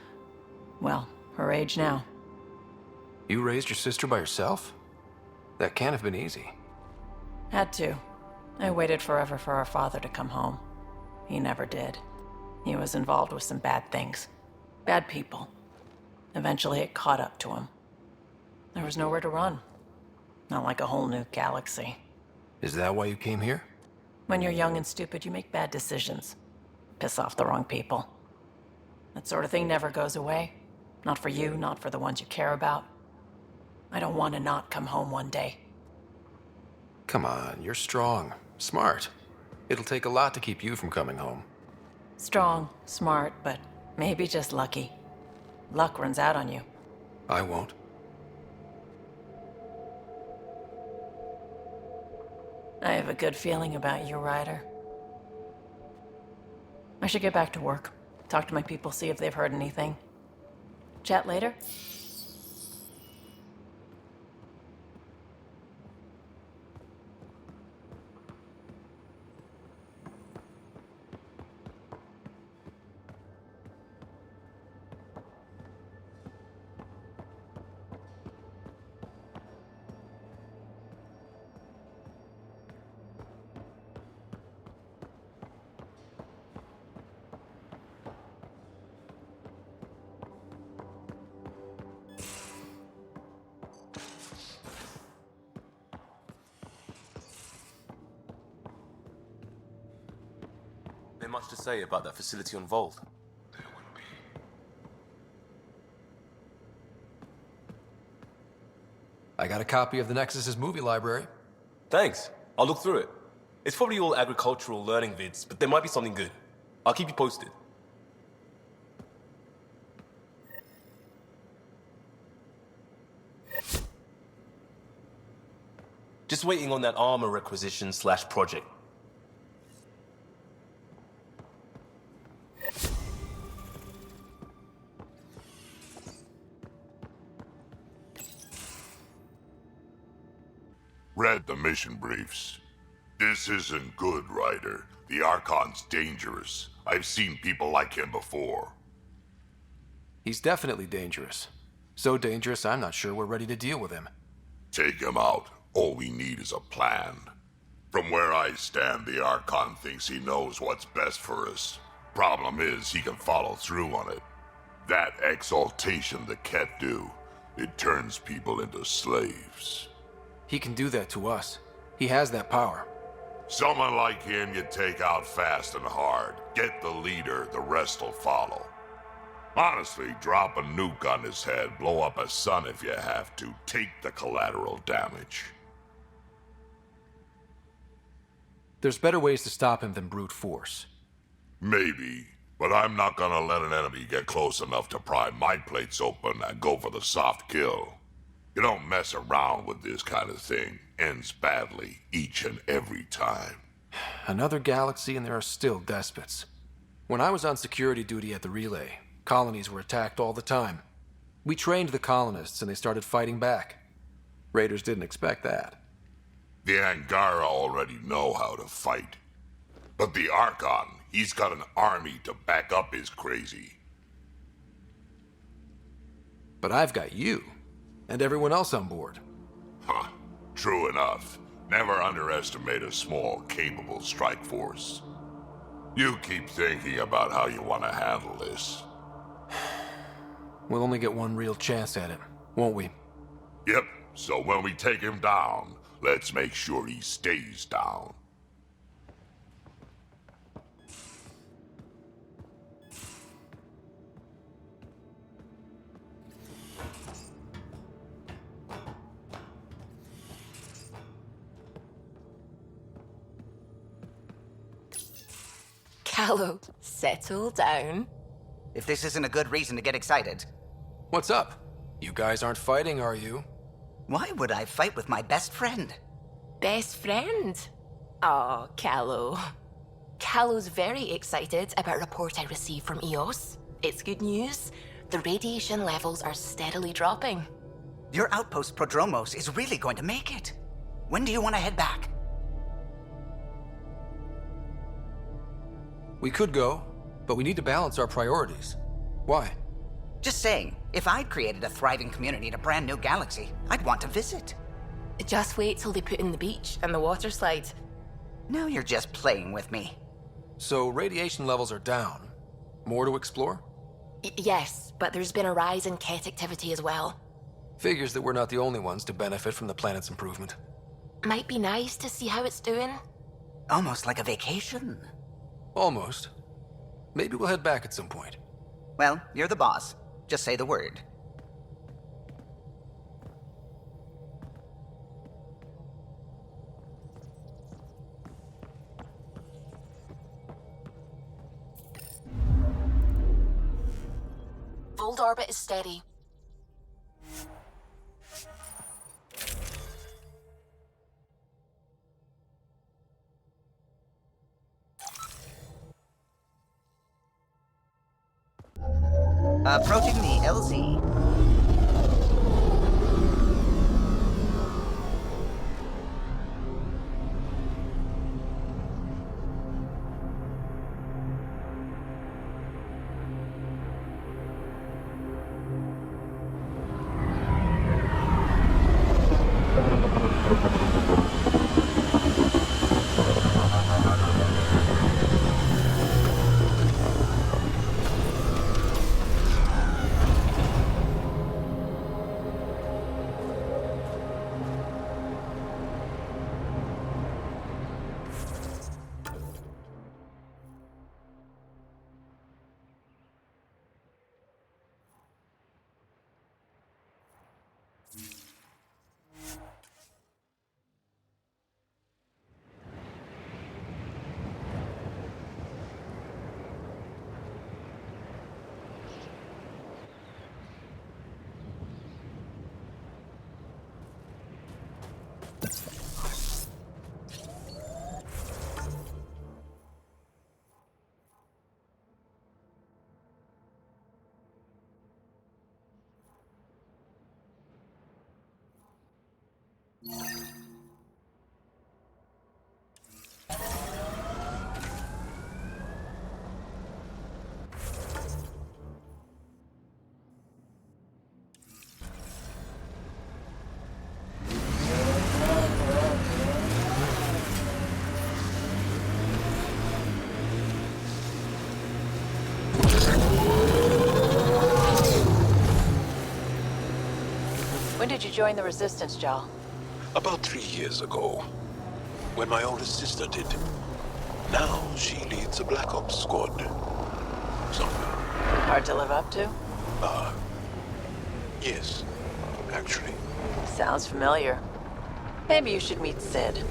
well, her age now. You raised your sister by yourself? That can't have been easy. Had to. I waited forever for our father to come home. He never did. He was involved with some bad things. Bad people. Eventually it caught up to him. There was nowhere to run. Not like a whole new galaxy. Is that why you came here? When you're young and stupid, you make bad decisions. Piss off the wrong people. That sort of thing never goes away. Not for you, not for the ones you care about. I don't want to not come home one day. Come on, you're strong, smart. It'll take a lot to keep you from coming home. Strong, smart, but maybe just lucky. Luck runs out on you. I won't. I have a good feeling about you, Ryder. I should get back to work. Talk to my people, see if they've heard anything. Chat later? There much to say about that facility on Vold? I got a copy of the Nexus's movie library. Thanks. I'll look through it. It's probably all agricultural learning vids, but there might be something good. I'll keep you posted. Just waiting on that armor requisition / project. Read the mission briefs. This isn't good, Ryder. The Archon's dangerous. I've seen people like him before. He's definitely dangerous. So dangerous, I'm not sure we're ready to deal with him. Take him out. All we need is a plan. From where I stand, the Archon thinks he knows what's best for us. Problem is, he can follow through on it. That exaltation the Ket do, it turns people into slaves. He can do that to us. He has that power. Someone like him you take out fast and hard. Get the leader, the rest will follow. Honestly, drop a nuke on his head, blow up a sun if you have to. Take the collateral damage. There's better ways to stop him than brute force. Maybe, but I'm not gonna let an enemy get close enough to pry my plates open and go for the soft kill. You don't mess around with this kind of thing. Ends badly each and every time. Another galaxy and there are still despots. When I was on security duty at the relay, colonies were attacked all the time. We trained the colonists and they started fighting back. Raiders didn't expect that. The Angara already know how to fight. But the Archon, he's got an army to back up his crazy. But I've got you, and everyone else on board. Huh. True enough. Never underestimate a small, capable strike force. You keep thinking about how you want to handle this. We'll only get one real chance at it, won't we? Yep, so when we take him down, let's make sure he stays down. Callow, settle down. If this isn't a good reason to get excited. What's up? You guys aren't fighting, are you? Why would I fight with my best friend? Best friend? Oh, Callow. Callow's very excited about a report I received from EOS. It's good news. The radiation levels are steadily dropping. Your outpost Prodromos is really going to make it. When do you want to head back? We could go, but we need to balance our priorities. Why? Just saying, if I'd created a thriving community in a brand new galaxy, I'd want to visit. Just wait till they put in the beach and the water slide. Now you're just playing with me. So radiation levels are down. More to explore? Yes, but there's been a rise in Ket activity as well. Figures that we're not the only ones to benefit from the planet's improvement. Might be nice to see how it's doing. Almost like a vacation. Almost. Maybe we'll head back at some point. Well, you're the boss. Just say the word. Fold orbit is steady. Approaching the LZ. When did you join the Resistance, Jal? About 3 years ago, when my oldest sister did. Now she leads a Black Ops squad. Somewhere. Hard to live up to? Yes, actually. Sounds familiar. Maybe you should meet Sid.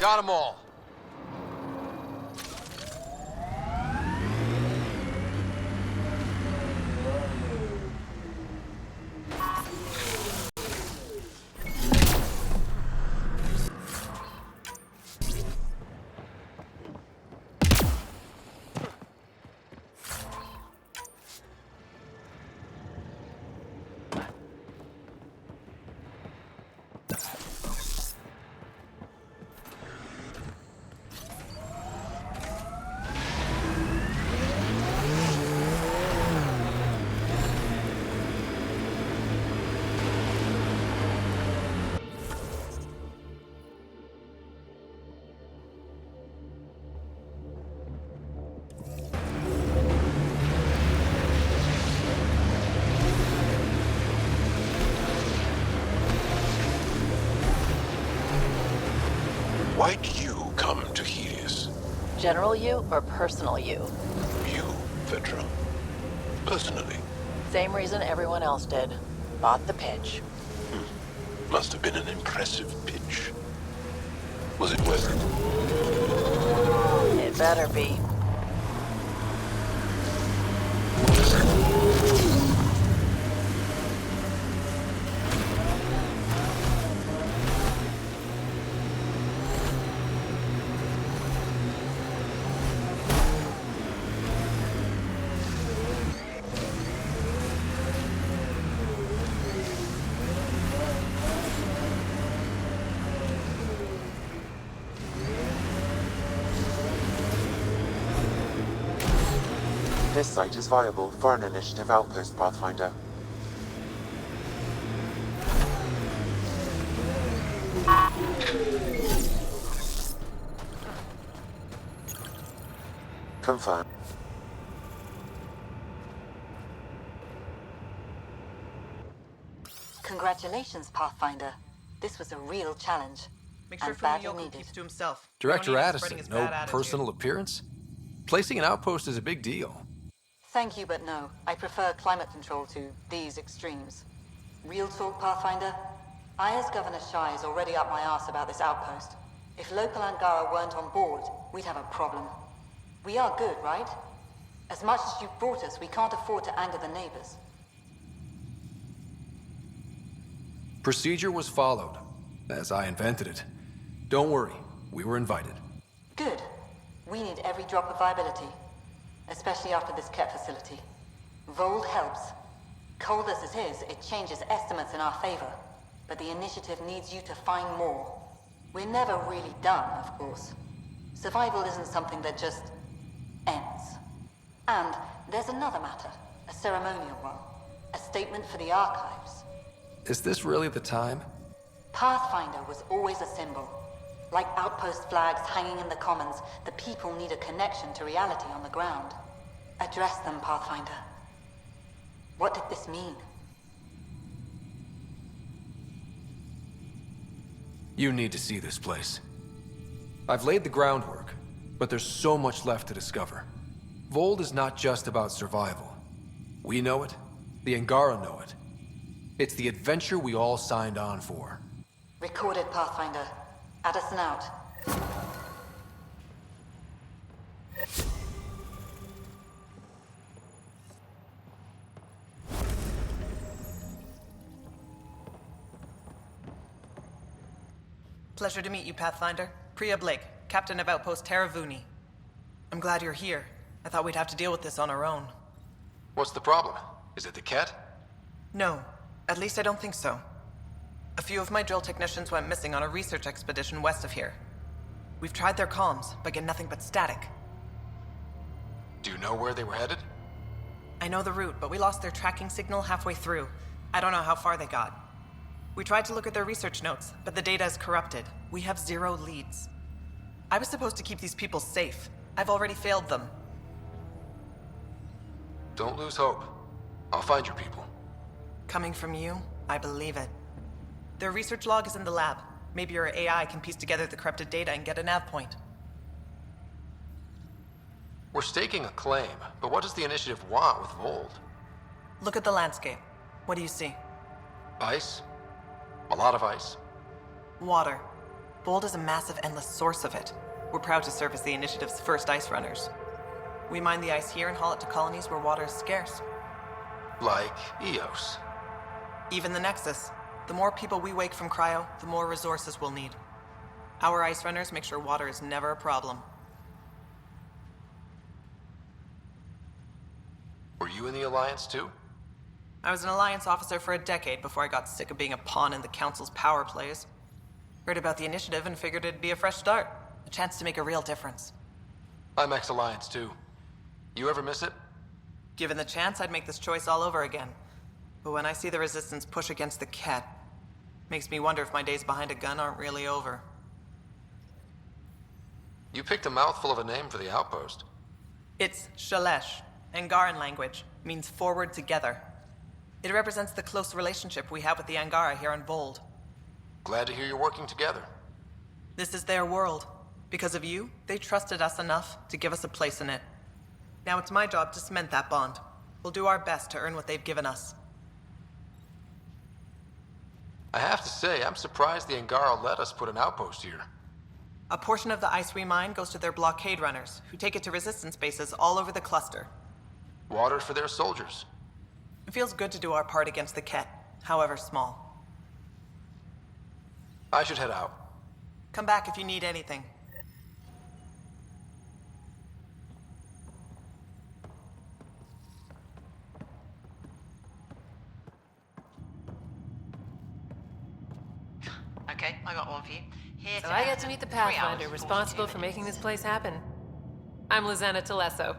Got them all. Why'd you come to Helios? General you or personal you? You, Vetra. Personally. Same reason everyone else did. Bought the pitch. Must have been an impressive pitch. Was it worth it? It better be. This site is viable for an initiative outpost, Pathfinder. Confirmed. Congratulations, Pathfinder. This was a real challenge. Make sure and badly Fumio needed. keeps to himself. Director Addison, no personal appearance? Placing an outpost is a big deal. Thank you, but no. I prefer climate control to these extremes. Real talk, Pathfinder? I, as Governor Shai, is already up my arse about this outpost. If local Angara weren't on board, we'd have a problem. We are good, right? As much as you've brought us, we can't afford to anger the neighbors. Procedure was followed, as I invented it. Don't worry, we were invited. Good. We need every drop of viability. Especially after this Ket facility. Vold helps. Cold as it is, it changes estimates in our favor. But the initiative needs you to find more. We're never really done, of course. Survival isn't something that just ends. And there's another matter, a ceremonial one. A statement for the archives. Is this really the time? Pathfinder was always a symbol. Like outpost flags hanging in the commons, the people need a connection to reality on the ground. Address them, Pathfinder. What did this mean? You need to see this place. I've laid the groundwork, but there's so much left to discover. Vold is not just about survival. We know it, the Angara know it. It's the adventure we all signed on for. Recorded, Pathfinder. Addison out. Pleasure to meet you, Pathfinder. Priya Blake, Captain of Outpost Taravuni. I'm glad you're here. I thought we'd have to deal with this on our own. What's the problem? Is it the Ket? No. At least I don't think so. A few of my drill technicians went missing on a research expedition west of here. We've tried their comms, but get nothing but static. Do you know where they were headed? I know the route, but we lost their tracking signal halfway through. I don't know how far they got. We tried to look at their research notes, but the data is corrupted. We have 0 leads. I was supposed to keep these people safe. I've already failed them. Don't lose hope. I'll find your people. Coming from you, I believe it. Their research log is in the lab. Maybe your AI can piece together the corrupted data and get a nav point. We're staking a claim, but what does the initiative want with Vold? Look at the landscape. What do you see? Ice? A lot of ice. Water. Bold is a massive, endless source of it. We're proud to serve as the Initiative's first ice runners. We mine the ice here and haul it to colonies where water is scarce. Like Eos. Even the Nexus. The more people we wake from cryo, the more resources we'll need. Our ice runners make sure water is never a problem. Were you in the Alliance too? I was an Alliance officer for a decade before I got sick of being a pawn in the Council's power plays. Heard about the Initiative and figured it'd be a fresh start. A chance to make a real difference. I'm ex-Alliance too. You ever miss it? Given the chance, I'd make this choice all over again. But when I see the Resistance push against the Ket, makes me wonder if my days behind a gun aren't really over. You picked a mouthful of a name for the outpost. It's Shalesh. Angaran language means forward together. It represents the close relationship we have with the Angara here on Vold. Glad to hear you're working together. This is their world. Because of you, they trusted us enough to give us a place in it. Now it's my job to cement that bond. We'll do our best to earn what they've given us. I have to say, I'm surprised the Angara let us put an outpost here. A portion of the ice we mine goes to their blockade runners, who take it to resistance bases all over the cluster. Water for their soldiers. It feels good to do our part against the Ket, however small. I should head out. Come back if you need anything. Okay, I got one for you. Here So I get to meet the Pathfinder responsible for making this place happen. I'm Lizana Telesso.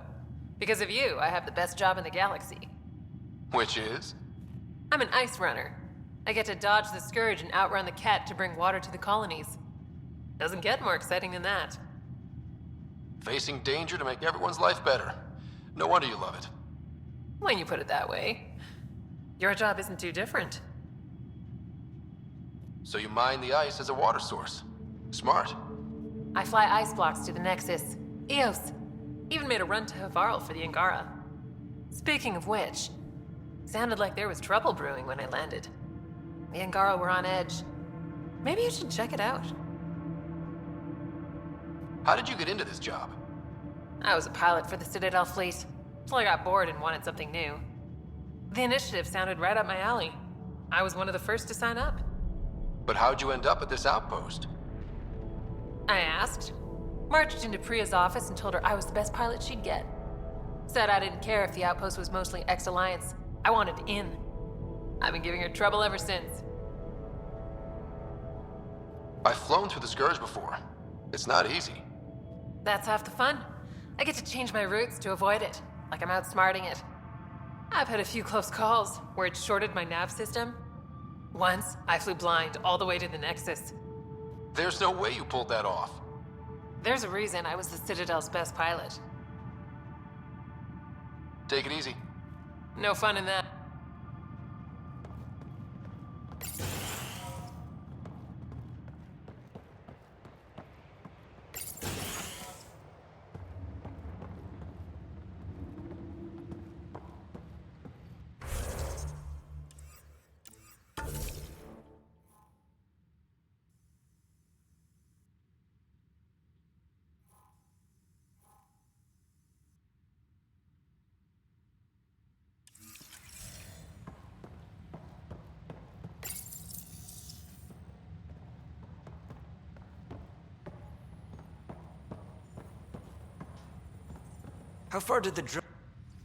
Because of you, I have the best job in the galaxy. Which is? I'm an ice runner. I get to dodge the Scourge and outrun the Ket to bring water to the colonies. Doesn't get more exciting than that. Facing danger to make everyone's life better. No wonder you love it. When you put it that way. Your job isn't too different. So you mine the ice as a water source. Smart. I fly ice blocks to the Nexus. Eos. Even made a run to Havarl for the Angara. Speaking of which, sounded like there was trouble brewing when I landed. The Angara were on edge. Maybe you should check it out. How did you get into this job? I was a pilot for the Citadel fleet, till I got bored and wanted something new. The Initiative sounded right up my alley. I was one of the first to sign up. But how'd you end up at this outpost? I asked. Marched into Priya's office and told her I was the best pilot she'd get. Said I didn't care if the outpost was mostly ex-Alliance. I wanted in. I've been giving her trouble ever since. I've flown through the Scourge before. It's not easy. That's half the fun. I get to change my routes to avoid it, like I'm outsmarting it. I've had a few close calls where it shorted my nav system. Once, I flew blind all the way to the Nexus. There's no way you pulled that off. There's a reason I was the Citadel's best pilot. Take it easy. No fun in that. How far did the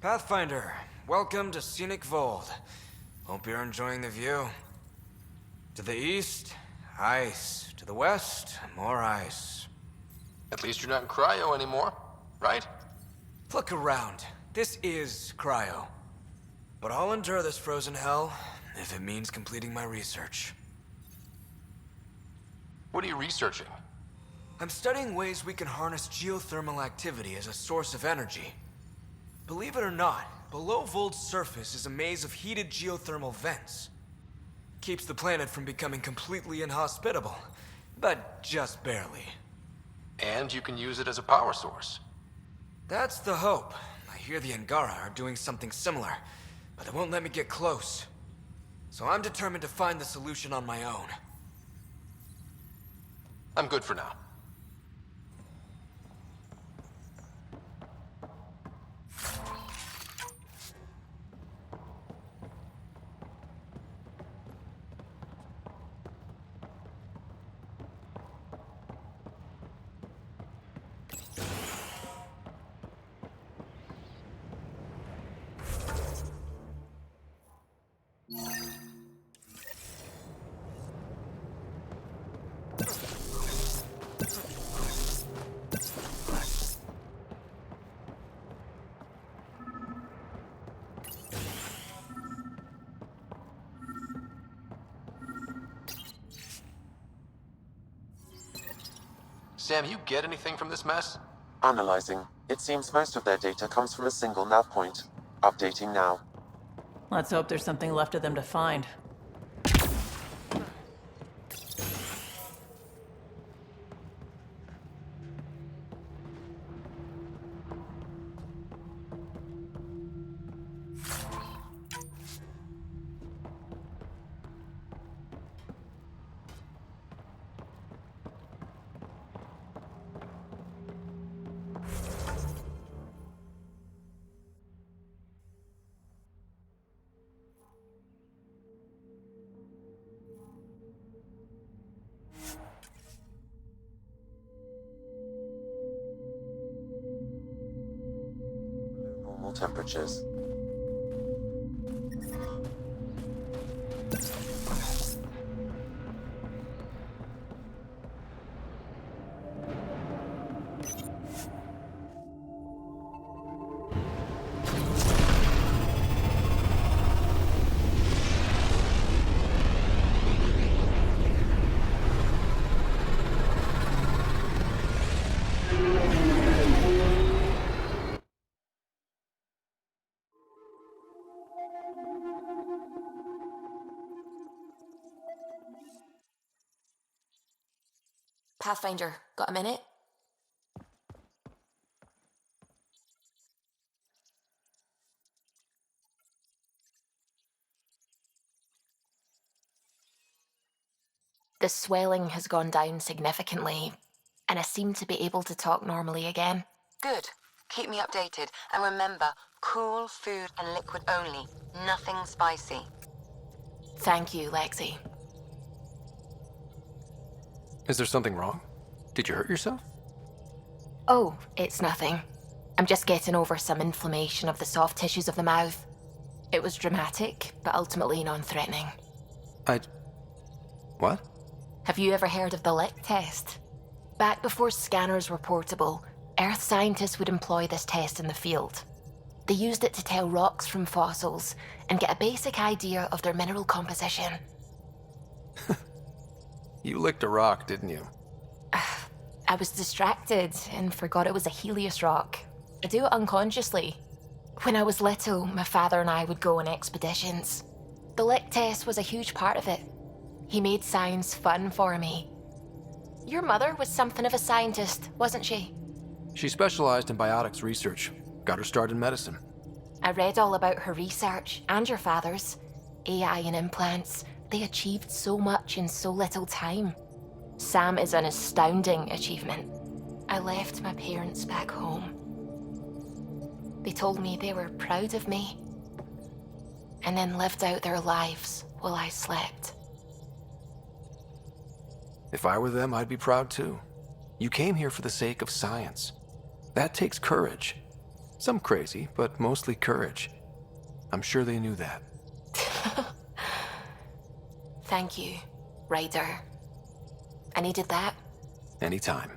Pathfinder, welcome to scenic Vold. Hope you're enjoying the view. To the east, ice. To the west, more ice. At least you're not in cryo anymore, right? Look around. This is cryo. But I'll endure this frozen hell if it means completing my research. What are you researching? I'm studying ways we can harness geothermal activity as a source of energy. Believe it or not, below Vold's surface is a maze of heated geothermal vents. Keeps the planet from becoming completely inhospitable, but just barely. And you can use it as a power source. That's the hope. I hear the Angara are doing something similar, but they won't let me get close. So I'm determined to find the solution on my own. I'm good for now. Sam, you get anything from this mess? Analyzing. It seems most of their data comes from a single nav point. Updating now. Let's hope there's something left of them to find. Normal temperatures. Pathfinder, got a minute? The swelling has gone down significantly, and I seem to be able to talk normally again. Good. Keep me updated. And remember, cool food and liquid only. Nothing spicy. Thank you, Lexi. Is there something wrong? Did you hurt yourself? Oh, it's nothing. I'm just getting over some inflammation of the soft tissues of the mouth. It was dramatic, but ultimately non-threatening. What? Have you ever heard of the lick test? Back before scanners were portable, Earth scientists would employ this test in the field. They used it to tell rocks from fossils and get a basic idea of their mineral composition. You licked a rock, didn't you? I was distracted and forgot it was a Helios rock. I do it unconsciously. When I was little, my father and I would go on expeditions. The lick test was a huge part of it. He made science fun for me. Your mother was something of a scientist, wasn't she? She specialized in biotics research. Got her start in medicine. I read all about her research, and your father's. AI and implants, they achieved so much in so little time. Sam is an astounding achievement. I left my parents back home. They told me they were proud of me, and then lived out their lives while I slept. If I were them, I'd be proud too. You came here for the sake of science. That takes courage. Some crazy, but mostly courage. I'm sure they knew that. Thank you, Ryder. I needed that. Anytime.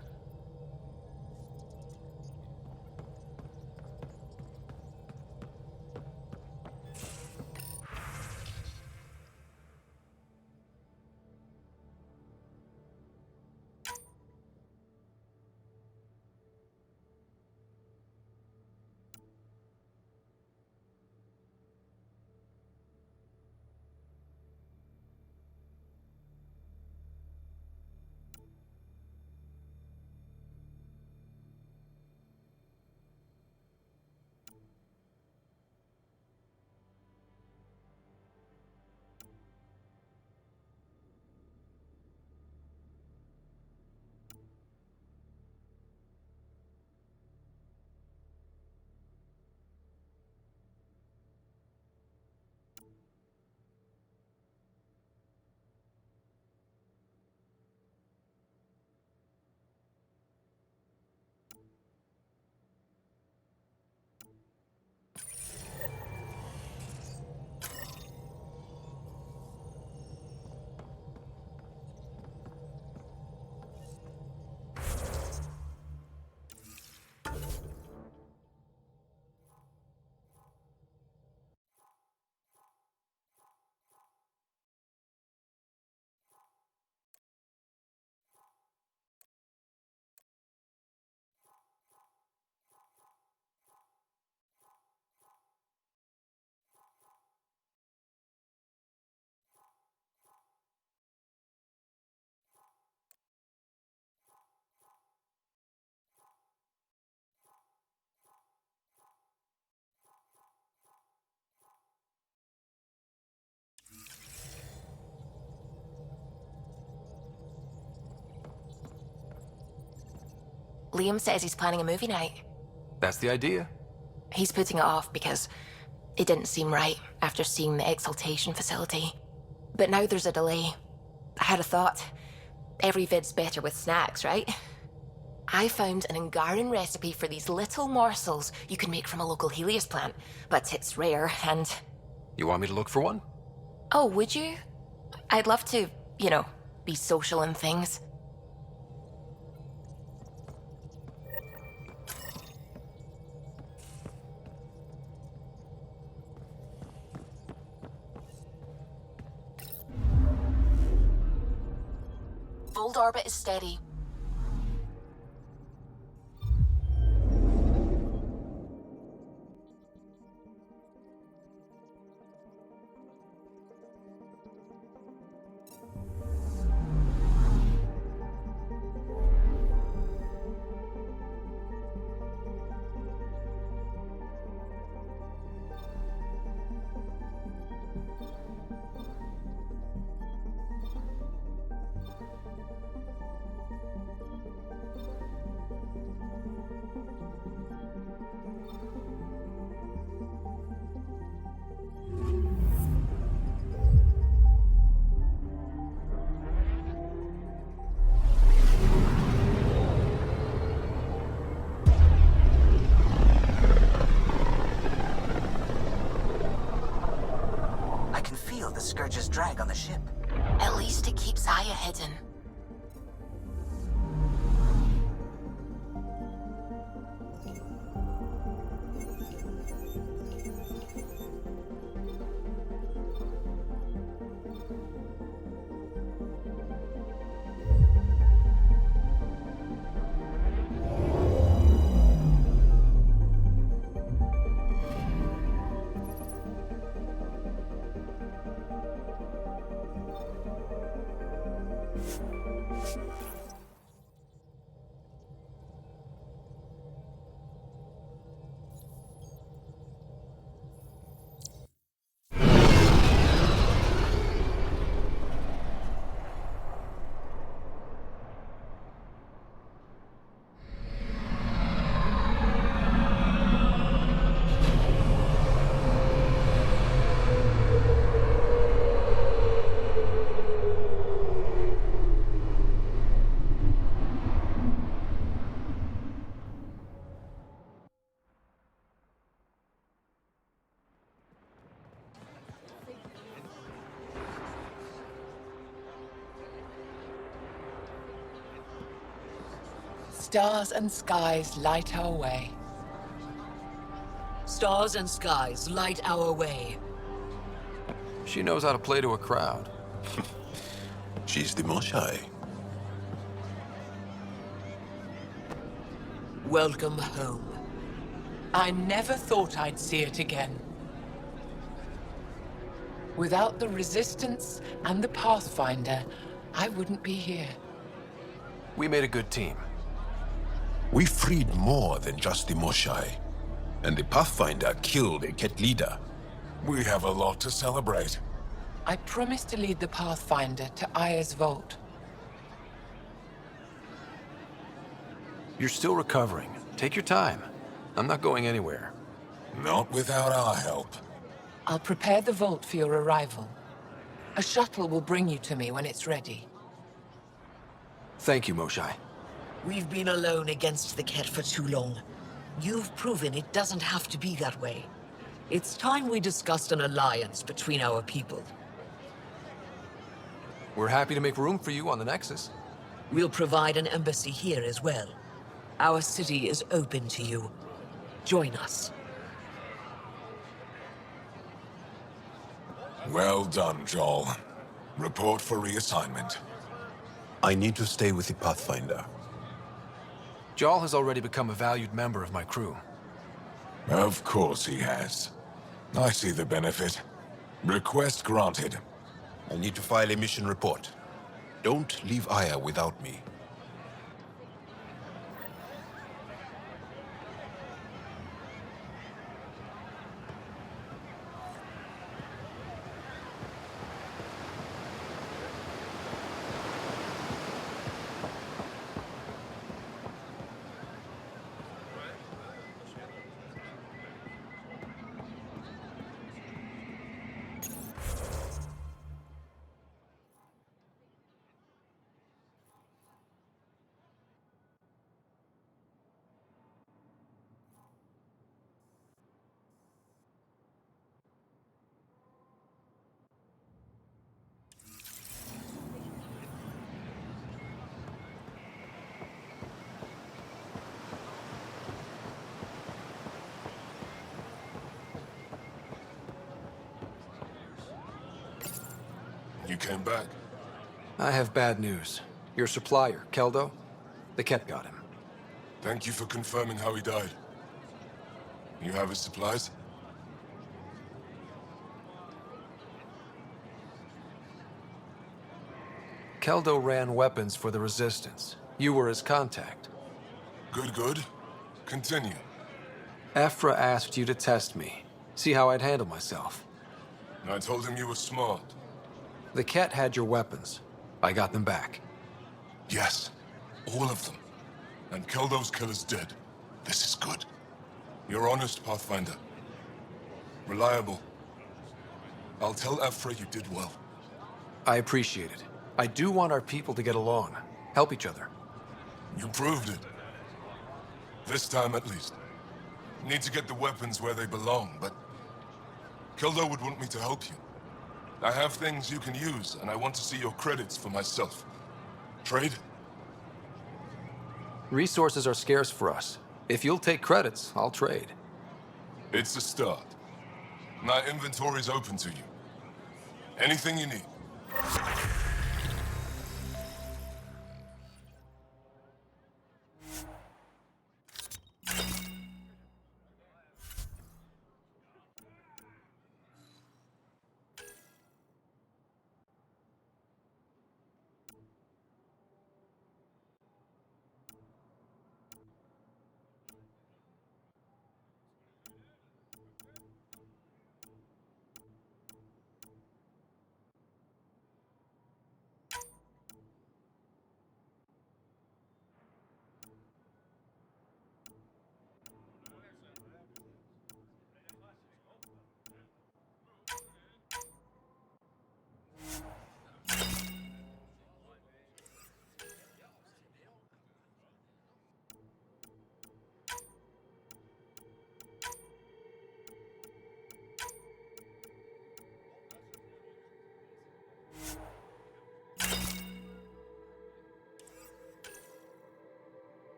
Liam says he's planning a movie night. That's the idea. He's putting it off because it didn't seem right after seeing the exaltation facility. But now there's a delay. I had a thought. Every vid's better with snacks, right? I found an Angaran recipe for these little morsels you can make from a local Helios plant, but it's rare and... You want me to look for one? Oh, would you? I'd love to, be social and things. Fold orbit is steady. The Scourge's drag on the ship. At least it keeps Aya hidden. Stars and skies light our way. Stars and skies light our way. She knows how to play to a crowd. She's the Moshai. Welcome home. I never thought I'd see it again. Without the Resistance and the Pathfinder, I wouldn't be here. We made a good team. We freed more than just the Moshai. And the Pathfinder killed a Ket leader. We have a lot to celebrate. I promised to lead the Pathfinder to Aya's vault. You're still recovering. Take your time. I'm not going anywhere. Not without our help. I'll prepare the vault for your arrival. A shuttle will bring you to me when it's ready. Thank you, Moshai. We've been alone against the Ket for too long. You've proven it doesn't have to be that way. It's time we discussed an alliance between our people. We're happy to make room for you on the Nexus. We'll provide an embassy here as well. Our city is open to you. Join us. Well done, Joel. Report for reassignment. I need to stay with the Pathfinder. Jarl has already become a valued member of my crew. Of course he has. I see the benefit. Request granted. I need to file a mission report. Don't leave Aya without me. You came back. I have bad news. Your supplier, Keldo, the Ket got him. Thank you for confirming how he died. You have his supplies? Keldo ran weapons for the Resistance. You were his contact. Good, good. Continue. Ephra asked you to test me, see how I'd handle myself. I told him you were smart. The Ket had your weapons. I got them back. Yes, all of them. And Keldo's killer's dead. This is good. You're honest, Pathfinder. Reliable. I'll tell Ephra you did well. I appreciate it. I do want our people to get along, help each other. You proved it. This time, at least. Need to get the weapons where they belong, but Keldo would want me to help you. I have things you can use, and I want to see your credits for myself. Trade? Resources are scarce for us. If you'll take credits, I'll trade. It's a start. My inventory's open to you. Anything you need.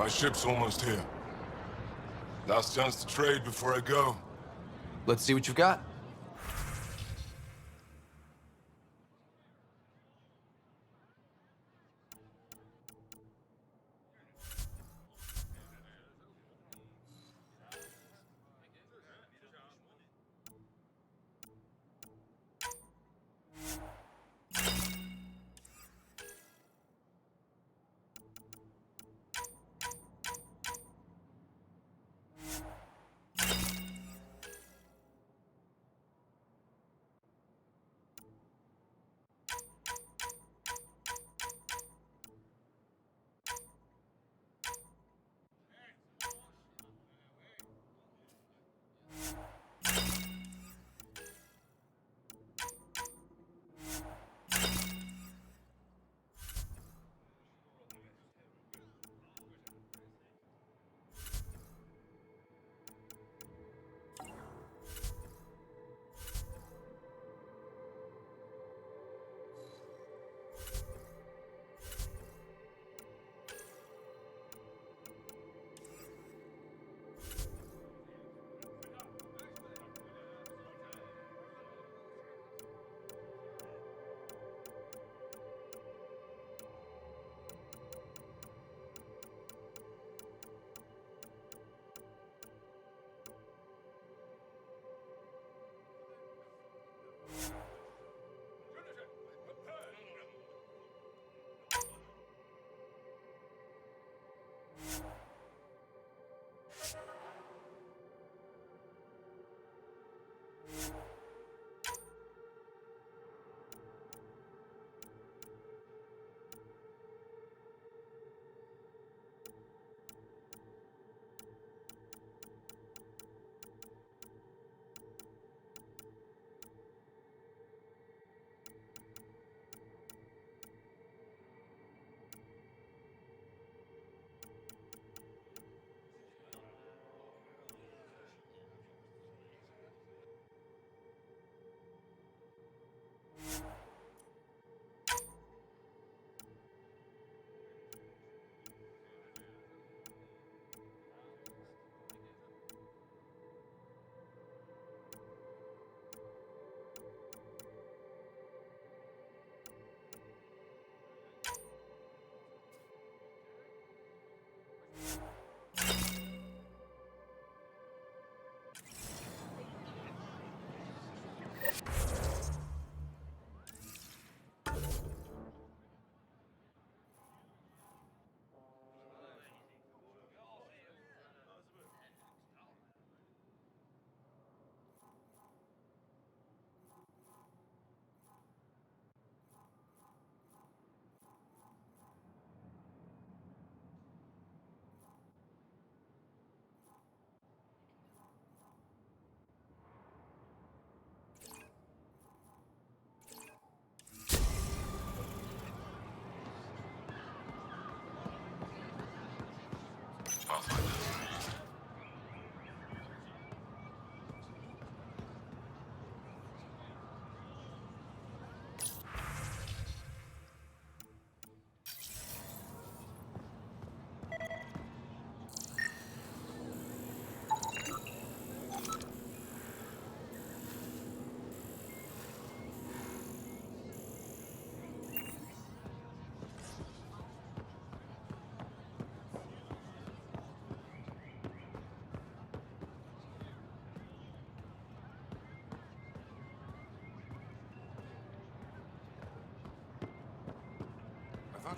My ship's almost here. Last chance to trade before I go. Let's see what you've got.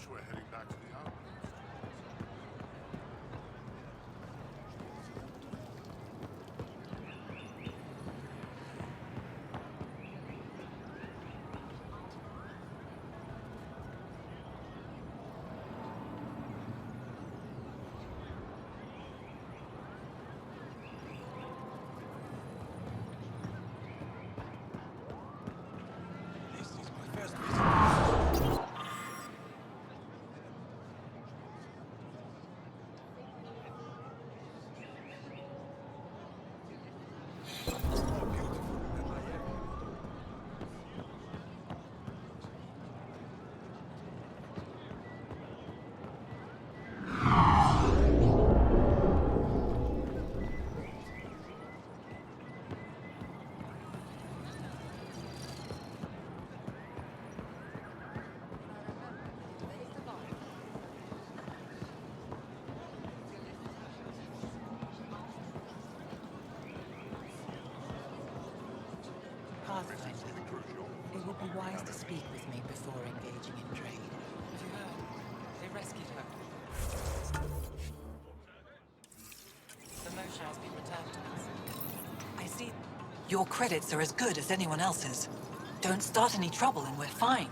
suppose we're heading back to the outpost. Pathfinder, it would be wise to speak with me before engaging in trade. Have you heard? They rescued her. The Mosha has been returned to us. I see. Your credits are as good as anyone else's. Don't start any trouble and we're fine.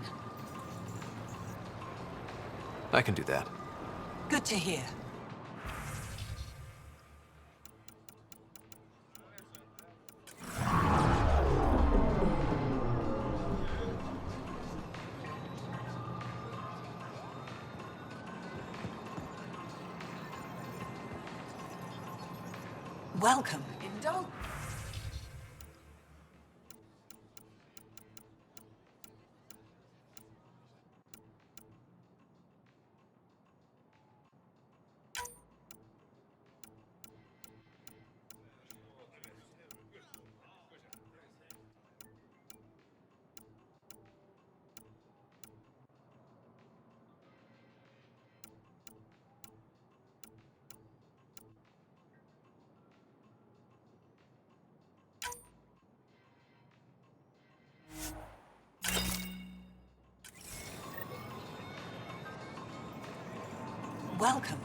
I can do that. Good to hear. Welcome. Welcome.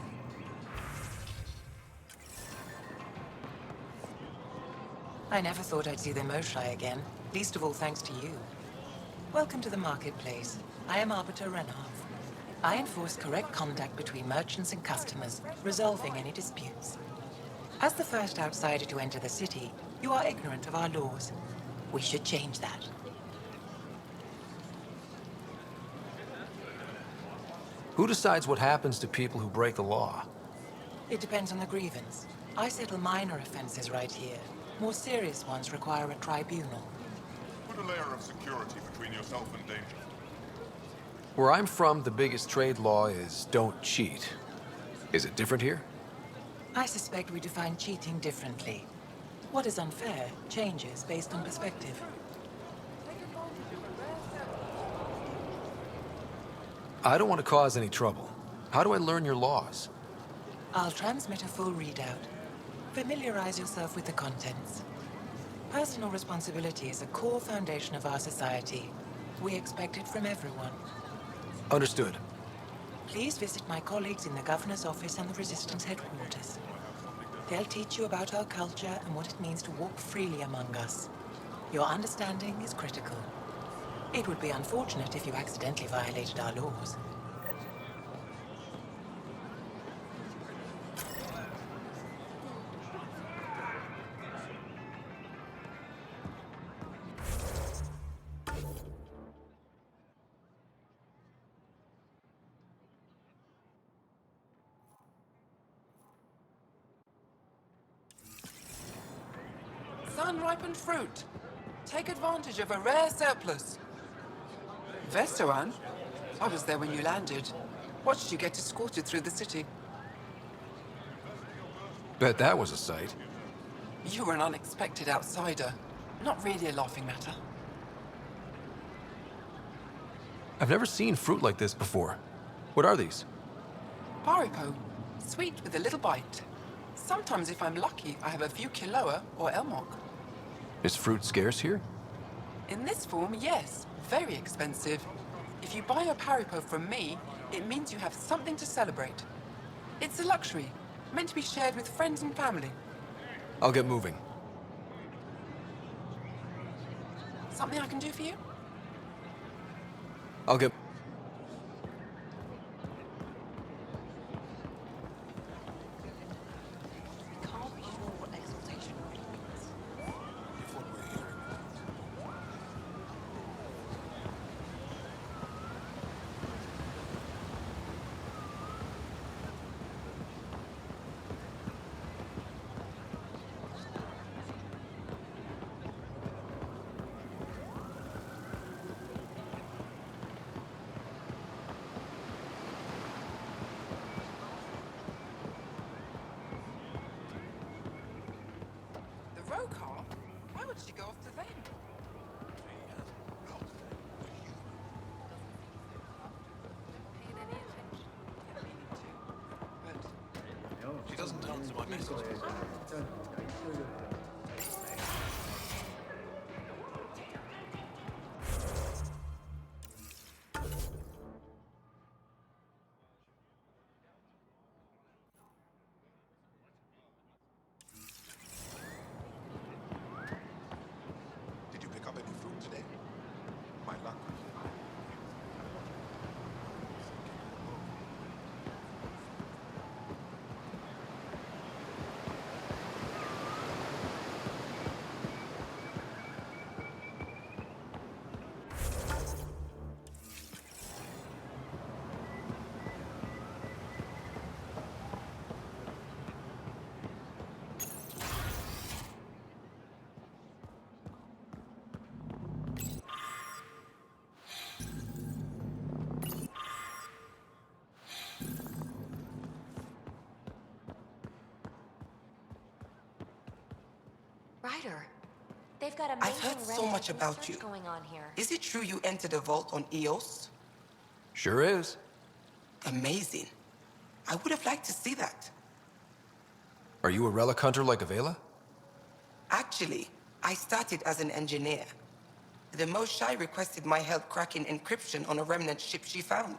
I never thought I'd see the Moshai again, least of all thanks to you. Welcome to the marketplace. I am Arbiter Renharth. I enforce correct contact between merchants and customers, resolving any disputes. As the first outsider to enter the city, you are ignorant of our laws. We should change that. Who decides what happens to people who break the law? It depends on the grievance. I settle minor offenses right here. More serious ones require a tribunal. Put a layer of security between yourself and danger. Where I'm from, the biggest trade law is don't cheat. Is it different here? I suspect we define cheating differently. What is unfair changes based on perspective. I don't want to cause any trouble. How do I learn your laws? I'll transmit a full readout. Familiarize yourself with the contents. Personal responsibility is a core foundation of our society. We expect it from everyone. Understood. Please visit my colleagues in the Governor's office and the Resistance headquarters. They'll teach you about our culture and what it means to walk freely among us. Your understanding is critical. It would be unfortunate if you accidentally violated our laws. Sun-ripened fruit. Take advantage of a rare surplus. Vestoran? I was there when you landed. Watched you get escorted through the city. Bet that was a sight. You were an unexpected outsider. Not really a laughing matter. I've never seen fruit like this before. What are these? Paripo. Sweet with a little bite. Sometimes, if I'm lucky, I have a few Kiloa or Elmok. Is fruit scarce here? In this form, yes. Very expensive. If you buy a Paripo from me, It means you have something to celebrate. It's a luxury, meant to be shared with friends and family. I'll get moving. Something I can do for you? I'll get... The row car? Why would she go off to them? She doesn't answer my messages. Did you pick up any fruit today? My luck. Ryder, they've got amazing I've heard so Reddit much about research you. going on here. Is it true you entered a vault on Eos? Sure is. Amazing. I would have liked to see that. Are you a relic hunter like Avela? Actually, I started as an engineer. The Moshai requested my help cracking encryption on a remnant ship she found.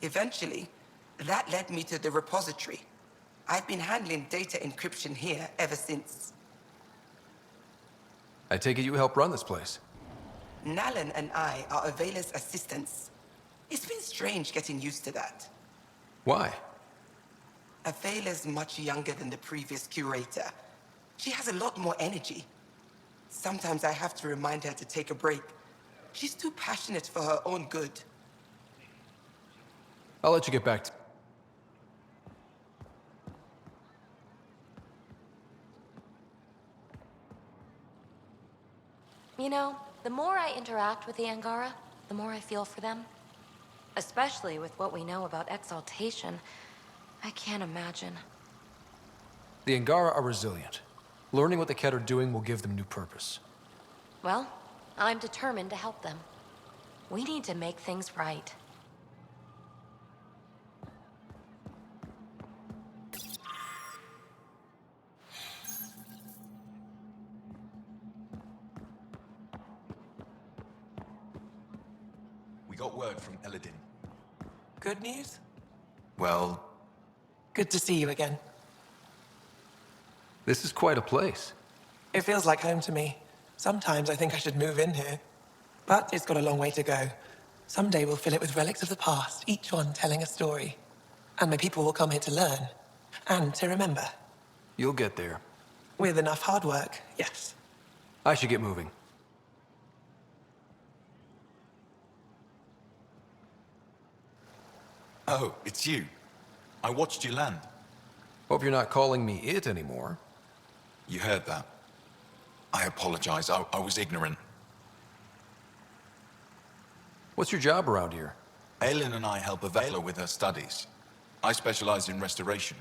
Eventually, that led me to the repository. I've been handling data encryption here ever since. I take it you help run this place. Nalan and I are Avela's assistants. It's been strange getting used to that. Why? Avela's much younger than the previous curator. She has a lot more energy. Sometimes I have to remind her to take a break. She's too passionate for her own good. I'll let you get back to... You know, the more I interact with the Angara, the more I feel for them. Especially with what we know about exaltation. I can't imagine. The Angara are resilient. Learning what the Ket are doing will give them new purpose. Well, I'm determined to help them. We need to make things right. We got word from Eladin. Good news? Well, Good to see you again. This is quite a place. It feels like home to me. Sometimes I think I should move in here. But it's got a long way to go. Someday we'll fill it with relics of the past, each one telling a story. And my people will come here to learn. And to remember. You'll get there. With enough hard work, yes. I should get moving. oh, it's you. I watched you land. Hope you're not calling me it anymore. You heard that. I apologize. I was ignorant. What's your job around here? Aelin and I help Avela with her studies. I specialize in restoration.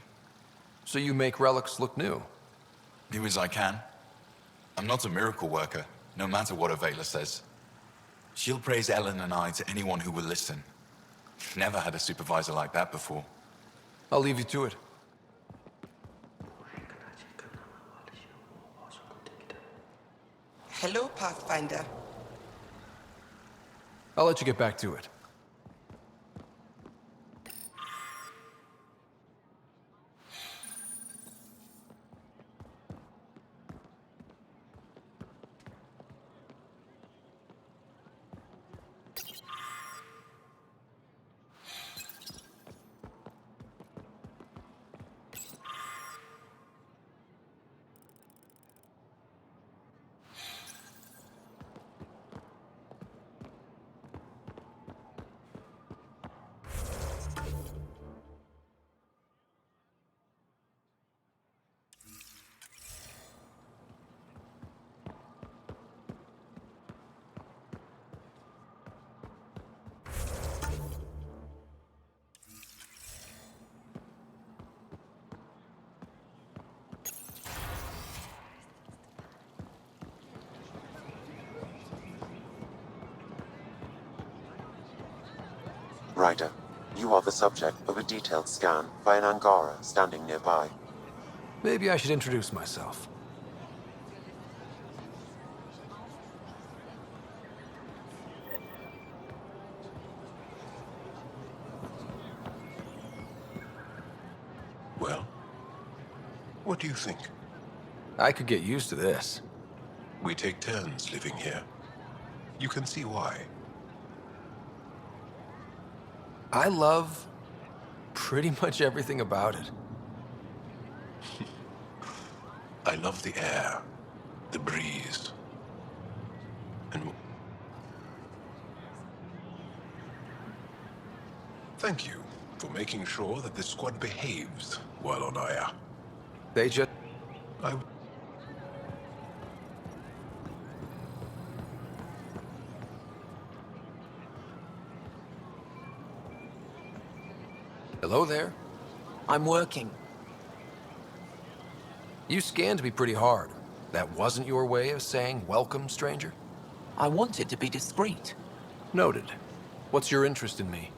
So you make relics look new? New as I can. I'm not a miracle worker, no matter what Avela says. She'll praise Ellen and I to anyone who will listen. Never had a supervisor like that before. I'll leave you to it. Hello, Pathfinder. I'll let you get back to it. Ryder, you are the subject of a detailed scan by an Angara standing nearby. Maybe I should introduce myself. Well, what do you think? I could get used to this. We take turns living here. You can see why. I love pretty much everything about it. I love the air, the breeze, and... Thank you for making sure that the squad behaves while on Aya. They just... Hello there. I'm working. You scanned me pretty hard. That wasn't your way of saying welcome, stranger? I wanted to be discreet. Noted. What's your interest in me?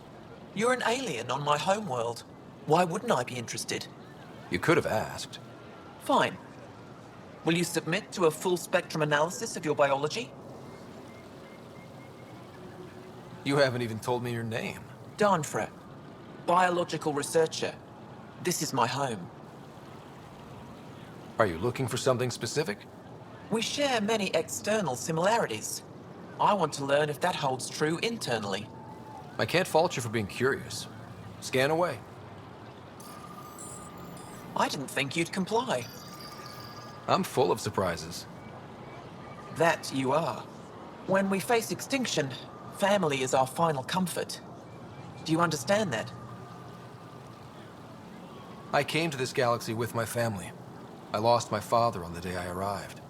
You're an alien on my homeworld. Why wouldn't I be interested? You could have asked. Fine. Will you submit to a full spectrum analysis of your biology? You haven't even told me your name. Danfra. Biological researcher. This is my home. Are you looking for something specific? We share many external similarities. I want to learn if that holds true internally. I can't fault you for being curious. Scan away. I didn't think you'd comply. I'm full of surprises. That you are. When we face extinction, family is our final comfort. Do you understand that? I came to this galaxy with my family. I lost my father on the day I arrived.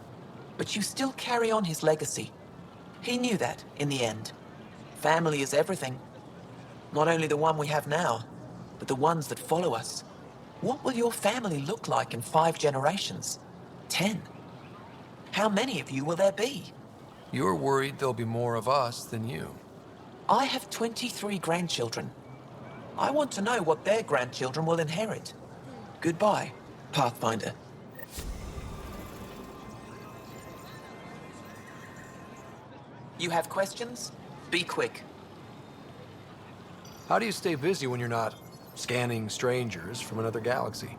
But you still carry on his legacy. He knew that, in the end. Family is everything. Not only the one we have now, but the ones that follow us. What will your family look like in 5 generations? 10? How many of you will there be? You're worried there'll be more of us than you. I have 23 grandchildren. I want to know what their grandchildren will inherit. Goodbye, Pathfinder. You have questions? Be quick. How do you stay busy when you're not scanning strangers from another galaxy?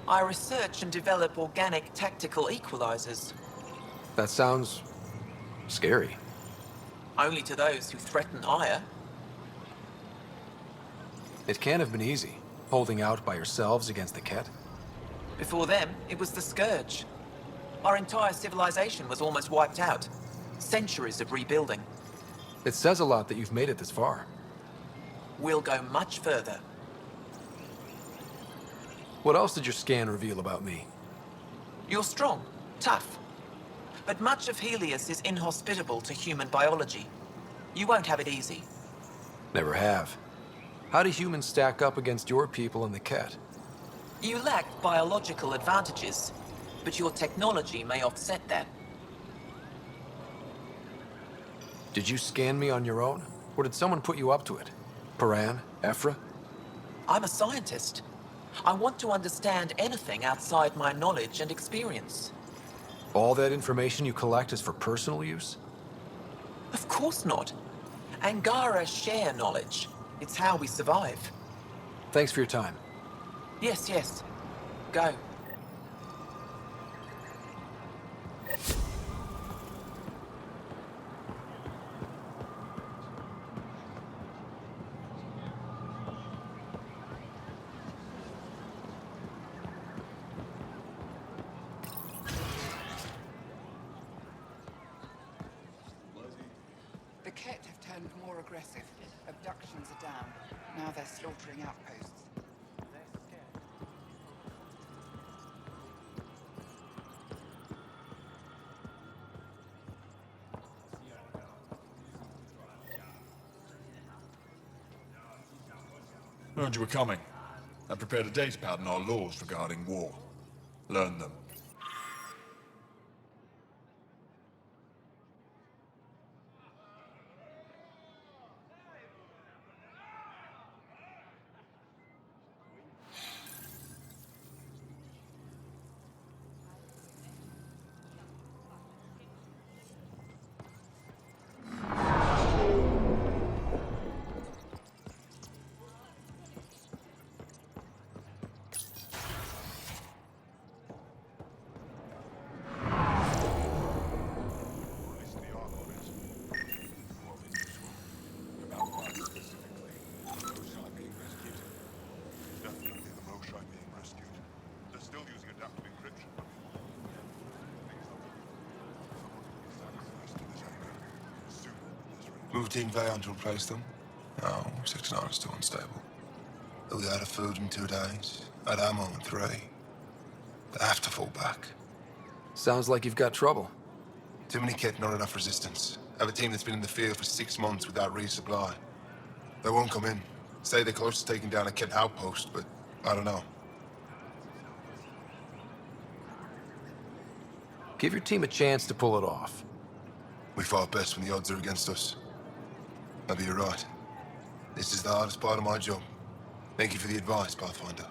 I research and develop organic tactical equalizers. That sounds scary. Only to those who threaten Aya. It can't have been easy, holding out by yourselves against the Ket. Before them, it was the Scourge. Our entire civilization was almost wiped out. Centuries of rebuilding. It says a lot that you've made it this far. We'll go much further. What else did your scan reveal about me? You're strong, tough. But much of Helios is inhospitable to human biology. You won't have it easy. Never have. How do humans stack up against your people in the Ket? You lack biological advantages, but your technology may offset that. Did you scan me on your own? Or did someone put you up to it? Paran? Ephra? I'm a scientist. I want to understand anything outside my knowledge and experience. All that information you collect is for personal use? Of course not. Angara share knowledge. It's how we survive. Thanks for your time. Yes, yes. Go. The Ket have turned more aggressive. Abductions are down. Now they're slaughtering outposts. Heard you were coming. I prepared a datapad on our laws regarding war. Learn them. Move Team Veon to replace them? No, 69 is too unstable. They'll be out of food in 2 days, out of ammo in 3. They have to fall back. Sounds like you've got trouble. Too many kit, not enough resistance. I have a team that's been in the field for 6 months without resupply. They won't come in. Say they're close to taking down a kit outpost, but I don't know. Give your team a chance to pull it off. We fought best when the odds are against us. Maybe you're right. This is the hardest part of my job. Thank you for the advice, Pathfinder.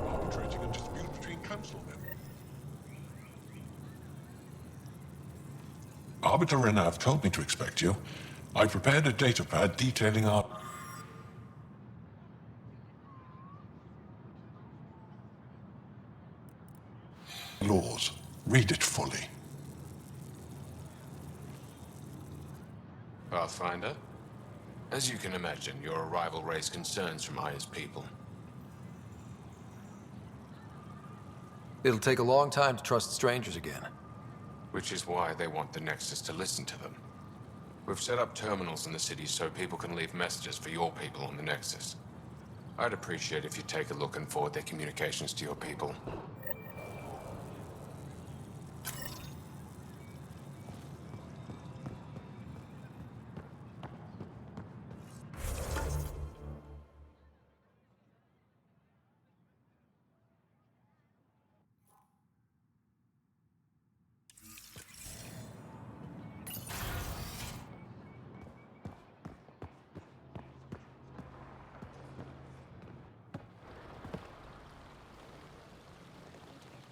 Arbitrating a dispute between councilmen. Arbiter Renav told me to expect you. I prepared a datapad detailing our... laws. Read it fully. Pathfinder, as you can imagine, your arrival raised concerns from Aya's people. It'll take a long time to trust strangers again. Which is why they want the Nexus to listen to them. We've set up terminals in the city so people can leave messages for your people on the Nexus. I'd appreciate if you take a look and forward their communications to your people.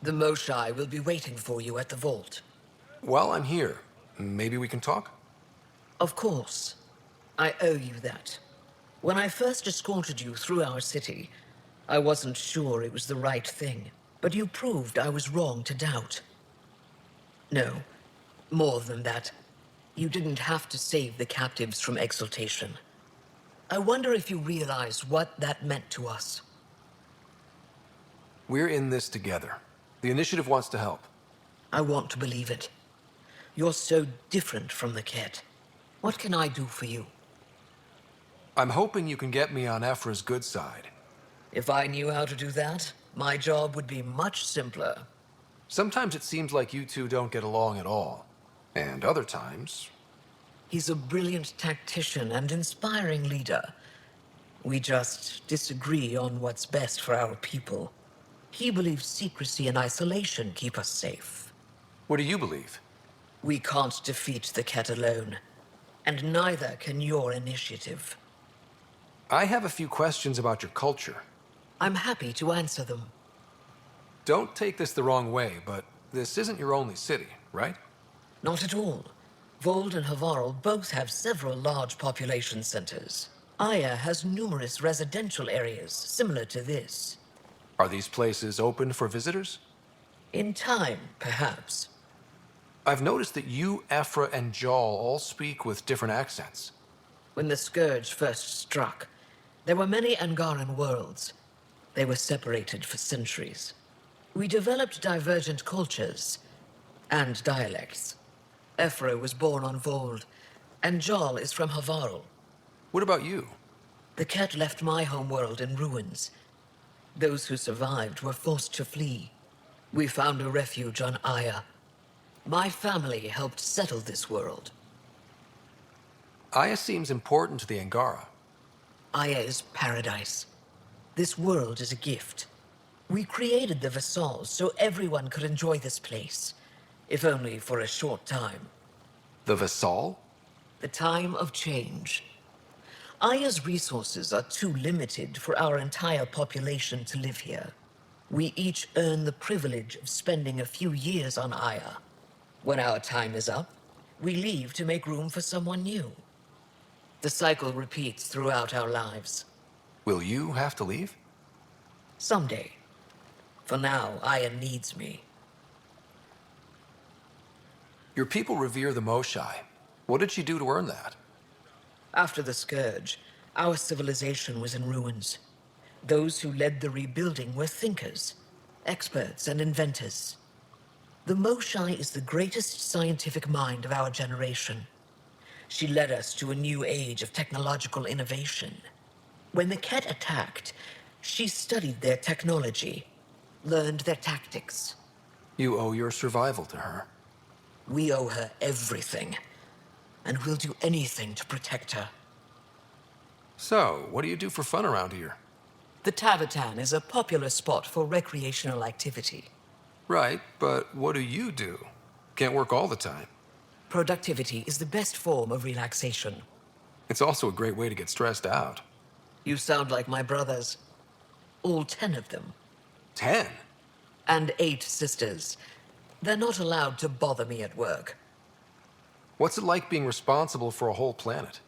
The Moshai will be waiting for you at the vault. While I'm here, maybe we can talk? Of course. I owe you that. When I first escorted you through our city, I wasn't sure it was the right thing, but you proved I was wrong to doubt. No, more than that. You didn't have to save the captives from exaltation. I wonder if you realize what that meant to us. We're in this together. The Initiative wants to help. I want to believe it. You're so different from the kid. What can I do for you? I'm hoping you can get me on Ephra's good side. If I knew how to do that, my job would be much simpler. Sometimes it seems like you two don't get along at all. And other times... He's a brilliant tactician and inspiring leader. We just disagree on what's best for our people. He believes secrecy and isolation keep us safe. What do you believe? We can't defeat the cat alone. And neither can your initiative. I have a few questions about your culture. I'm happy to answer them. Don't take this the wrong way, but this isn't your only city, right? Not at all. Vold and Havarl both have several large population centers. Aya has numerous residential areas similar to this. Are these places open for visitors? In time, perhaps. I've noticed that you, Ephra, and Jal all speak with different accents. When the Scourge first struck, there were many Angaran worlds. They were separated for centuries. We developed divergent cultures and dialects. Ephra was born on Vold, and Jarl is from Havarl. What about you? The cat left my homeworld in ruins. Those who survived were forced to flee. We found a refuge on Aya. My family helped settle this world. Aya seems important to the Angara. Aya is paradise. This world is a gift. We created the Vassals so everyone could enjoy this place, if only for a short time. The Vassal? The time of change. Aya's resources are too limited for our entire population to live here. We each earn the privilege of spending a few years on Aya. When our time is up, we leave to make room for someone new. The cycle repeats throughout our lives. Will you have to leave? Someday. For now, Aya needs me. Your people revere the Moshai. What did she do to earn that? After the Scourge, our civilization was in ruins. Those who led the rebuilding were thinkers, experts, and inventors. The Moshai is the greatest scientific mind of our generation. She led us to a new age of technological innovation. When the Ket attacked, she studied their technology, learned their tactics. You owe your survival to her. We owe her everything, and we'll do anything to protect her. So, what do you do for fun around here? The Tavatan is a popular spot for recreational activity. Right, but what do you do? Can't work all the time. Productivity is the best form of relaxation. It's also a great way to get stressed out. You sound like my brothers. All 10 of them. 10? And 8 sisters. They're not allowed to bother me at work. What's it like being responsible for a whole planet?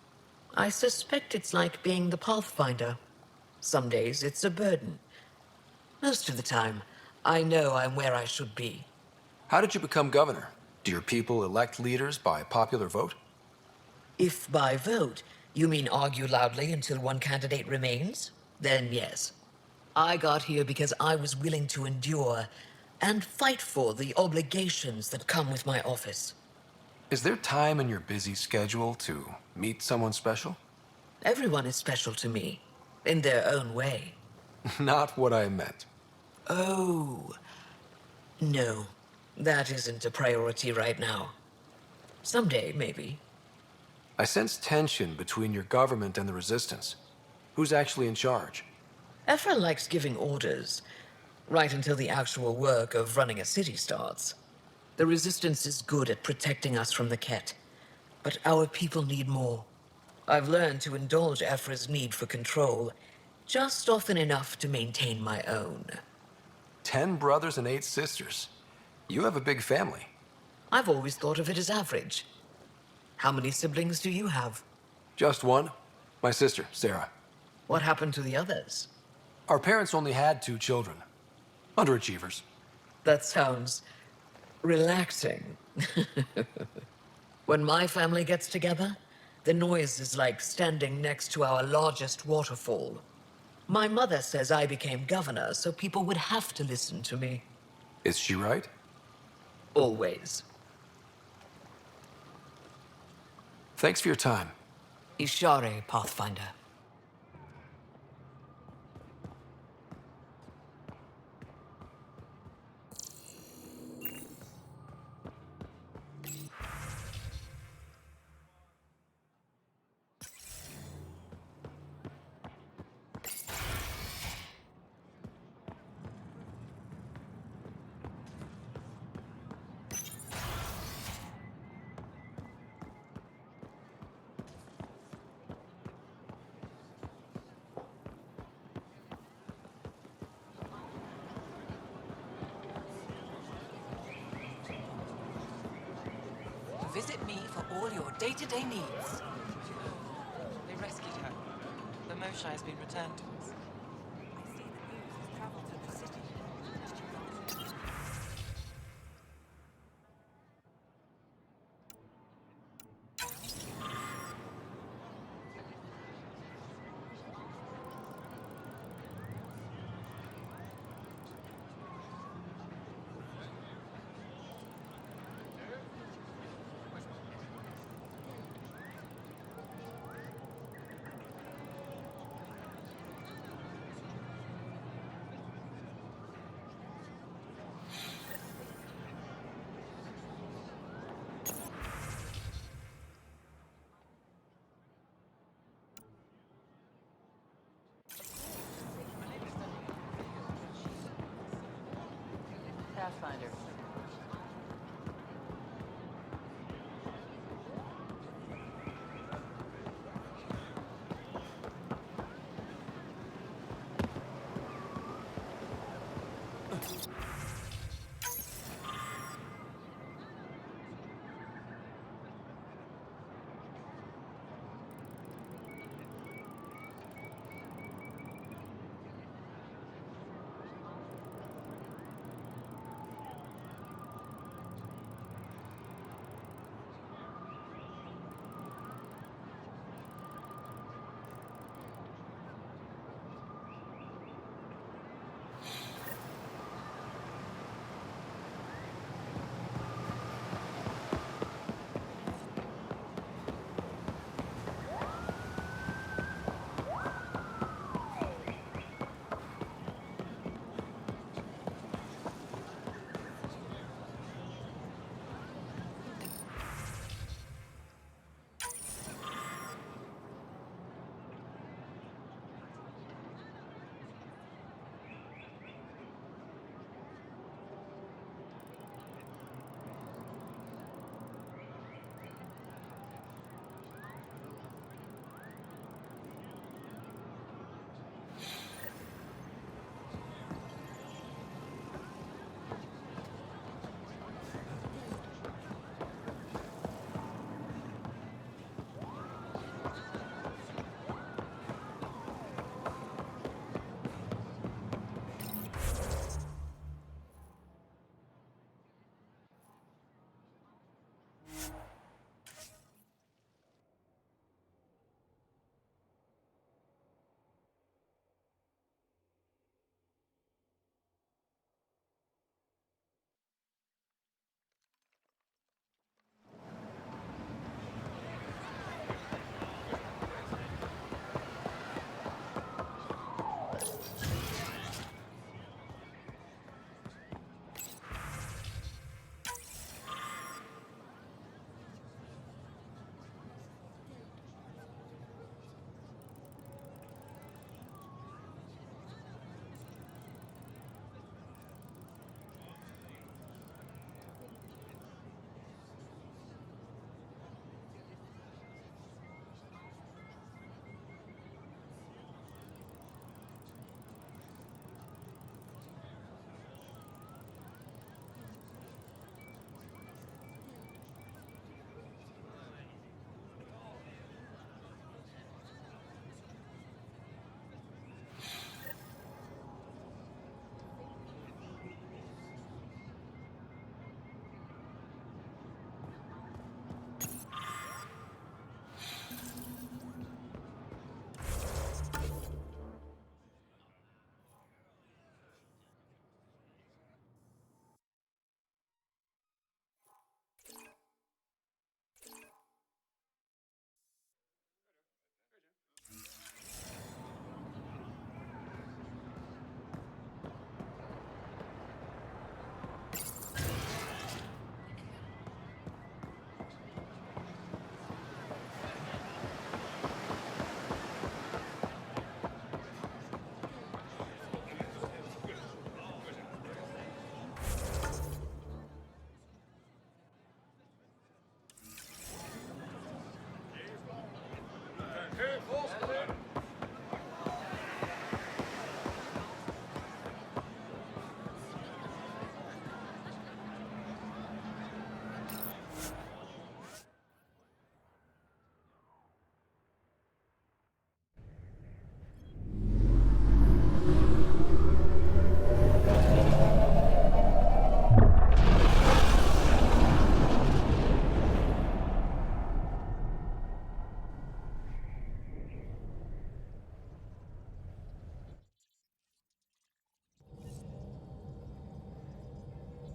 I suspect it's like being the Pathfinder. Some days it's a burden. Most of the time, I know I'm where I should be. How did you become governor? Do your people elect leaders by popular vote? If by vote, you mean argue loudly until one candidate remains, then yes. I got here because I was willing to endure and fight for the obligations that come with my office. Is there time in your busy schedule to meet someone special? Everyone is special to me, in their own way. Not what I meant. Oh. No, that isn't a priority right now. Someday, maybe. I sense tension between your government and the Resistance. Who's actually in charge? Ephra likes giving orders, right until the actual work of running a city starts. The Resistance is good at protecting us from the Ket, but our people need more. I've learned to indulge Ephra's need for control, just often enough to maintain my own. 10 brothers and 8 sisters. You have a big family. I've always thought of it as average. How many siblings do you have? Just one. My sister, Sarah. What happened to the others? Our parents only had 2 children. Underachievers. That sounds relaxing. When my family gets together, the noise is like standing next to our largest waterfall. My mother says I became governor, so people would have to listen to me. Is she right? Always. Thanks for your time. Ishare, Pathfinder. Visit me for all your day-to-day needs. They rescued her. The Moshai has been returned to us. I see the news has traveled through the city.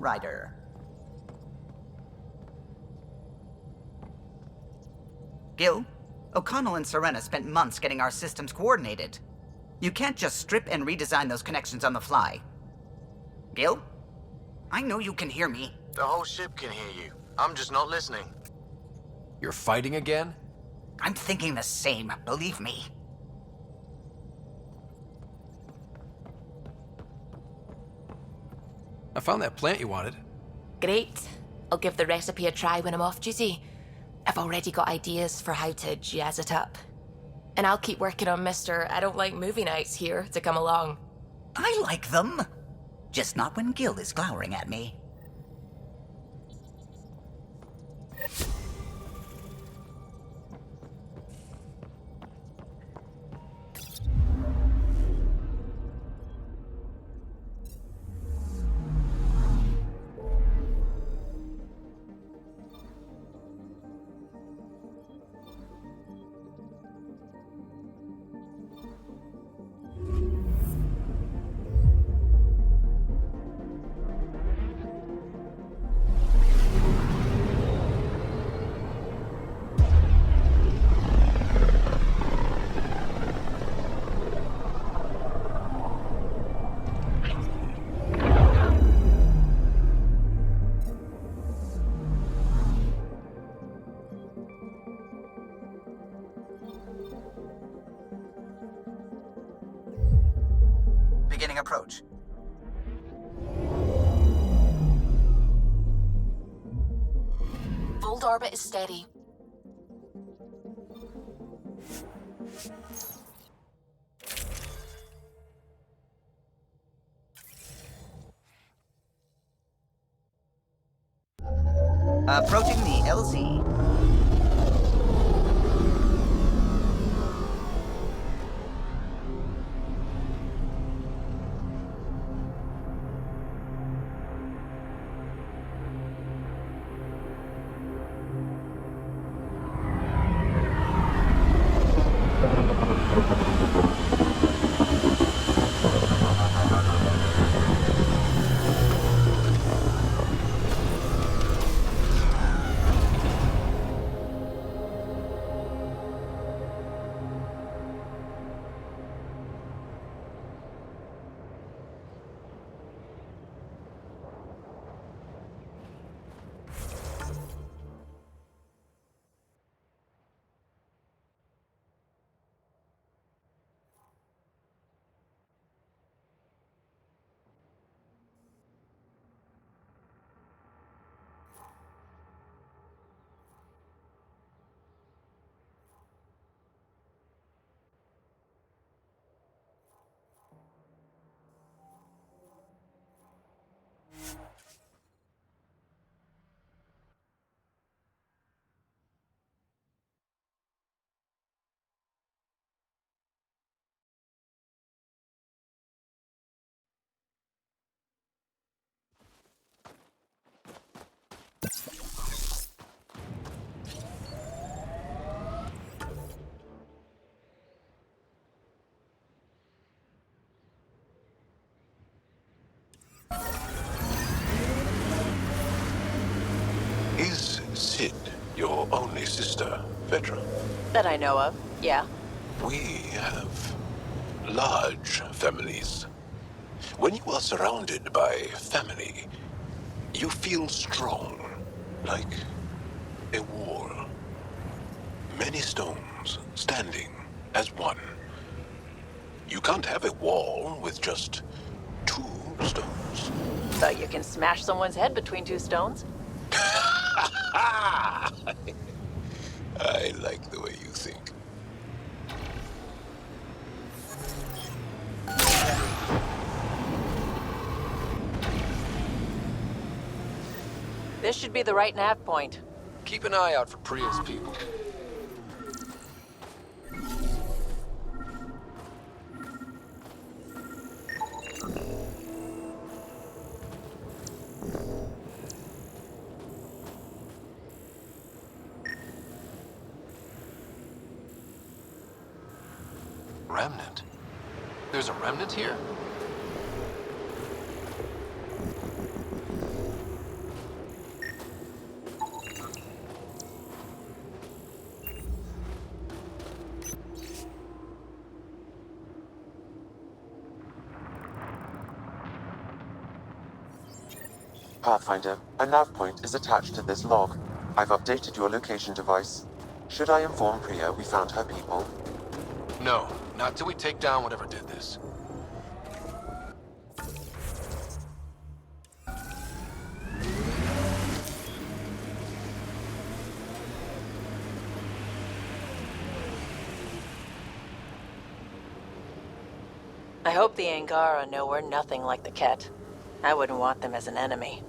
Ryder. Gil, O'Connell and Serena spent months getting our systems coordinated. You can't just strip and redesign those connections on the fly. Gil? I know you can hear me. The whole ship can hear you. I'm just not listening. You're fighting again? I'm thinking the same, believe me. I found that plant you wanted. Great. I'll give the recipe a try when I'm off duty. I've already got ideas for how to jazz it up. And I'll keep working on Mr. I don't like movie nights here to come along. I like them. Just not when Gil is glowering at me. Beginning approach. Fold orbit is steady. Approaching the LZ. Is Sid your only sister, Vedra? That I know of, yeah. We have large families. When you are surrounded by family, you feel strong, like a wall. Many stones standing as one. You can't have a wall with just two stones. So you can smash someone's head between two stones? I like the way you think. This should be the right nav point. Keep an eye out for Priya's people. Remnant? There's a remnant here? Pathfinder, a nav point is attached to this log. I've updated your location device. Should I inform Priya we found her people? No, not till we take down whatever did this. I hope the Angara know we're nothing like the Ket. I wouldn't want them as an enemy.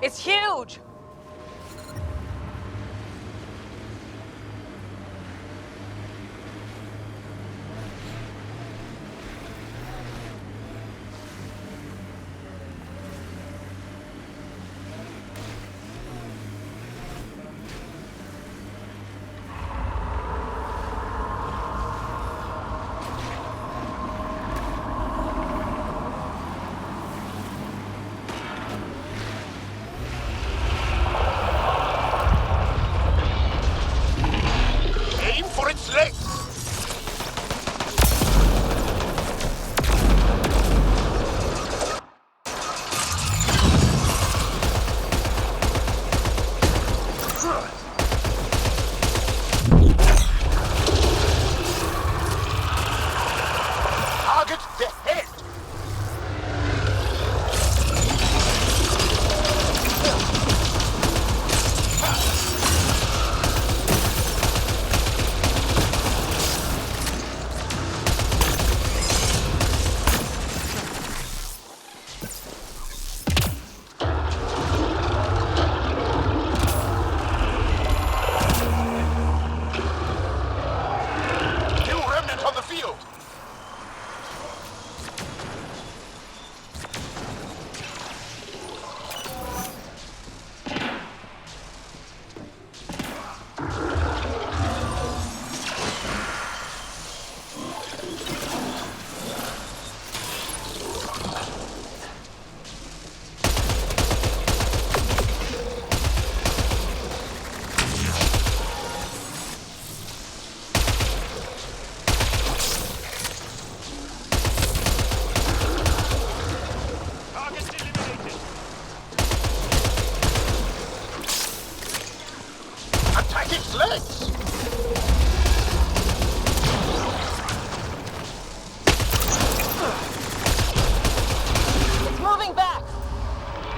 It's huge! legs! It's moving back!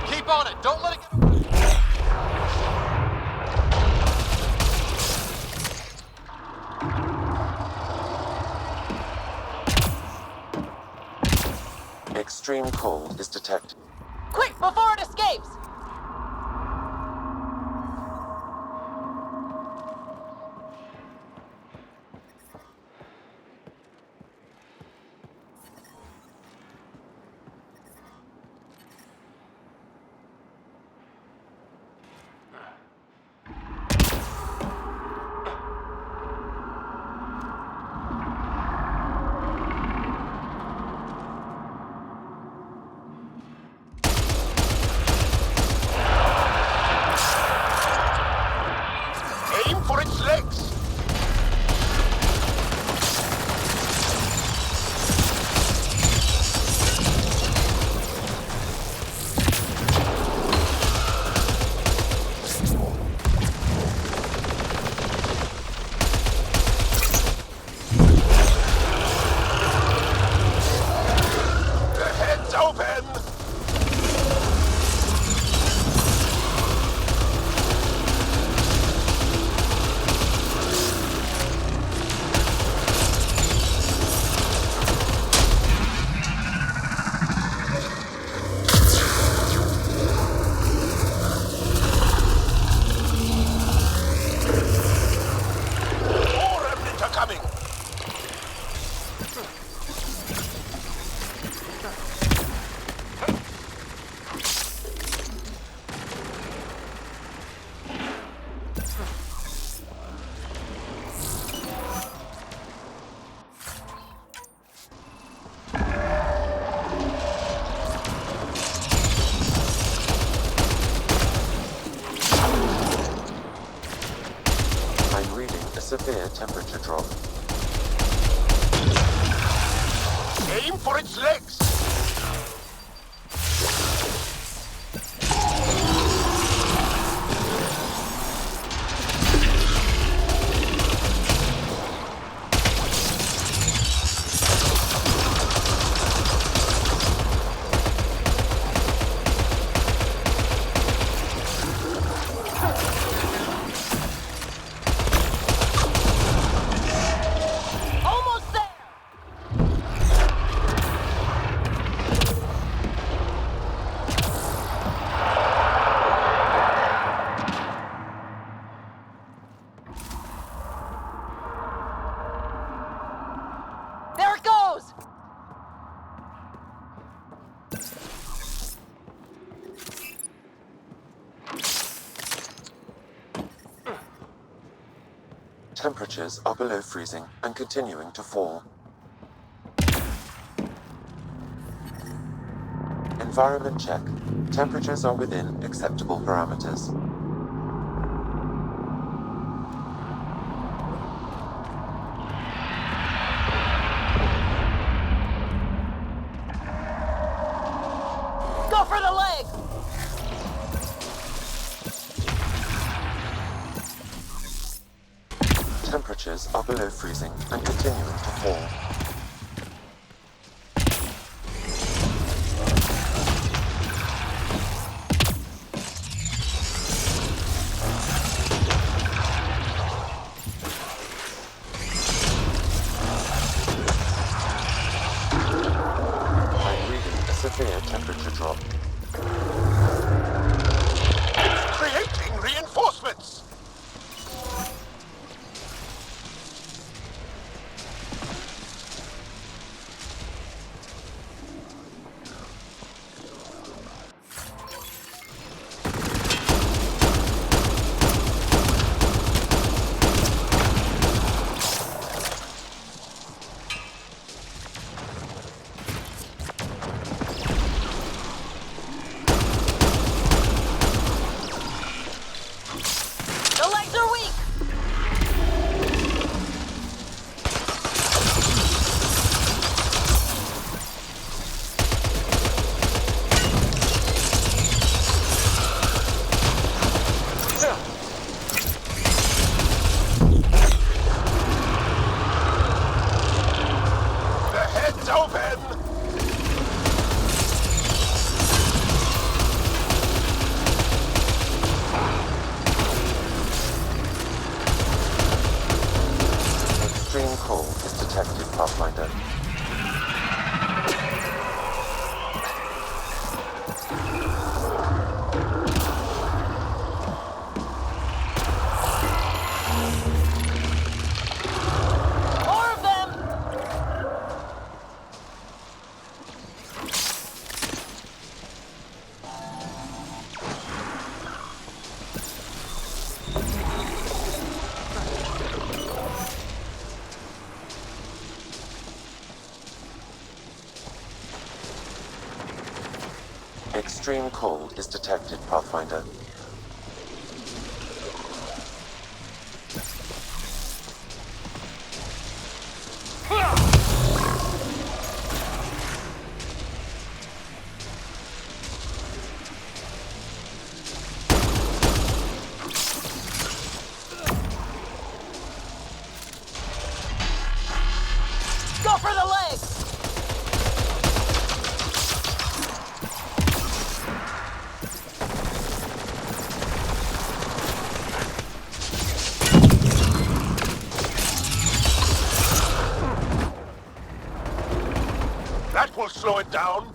Keep on it! Don't let it get away! Extreme cold is detected. Quick, before it escapes! Aim for its legs! The head's open! More remnants are coming! I'm reading a severe temperature drop. Aim for its legs! Almost there! There it goes! Temperatures are below freezing and continuing to fall. Environment check. Temperatures are within acceptable parameters. Go for the leg! Temperatures are below freezing and continuing to fall. I'm reading a severe temperature drop. Creating reinforcements! Extreme cold is detected, Pathfinder. Go for the leg! That will slow it down.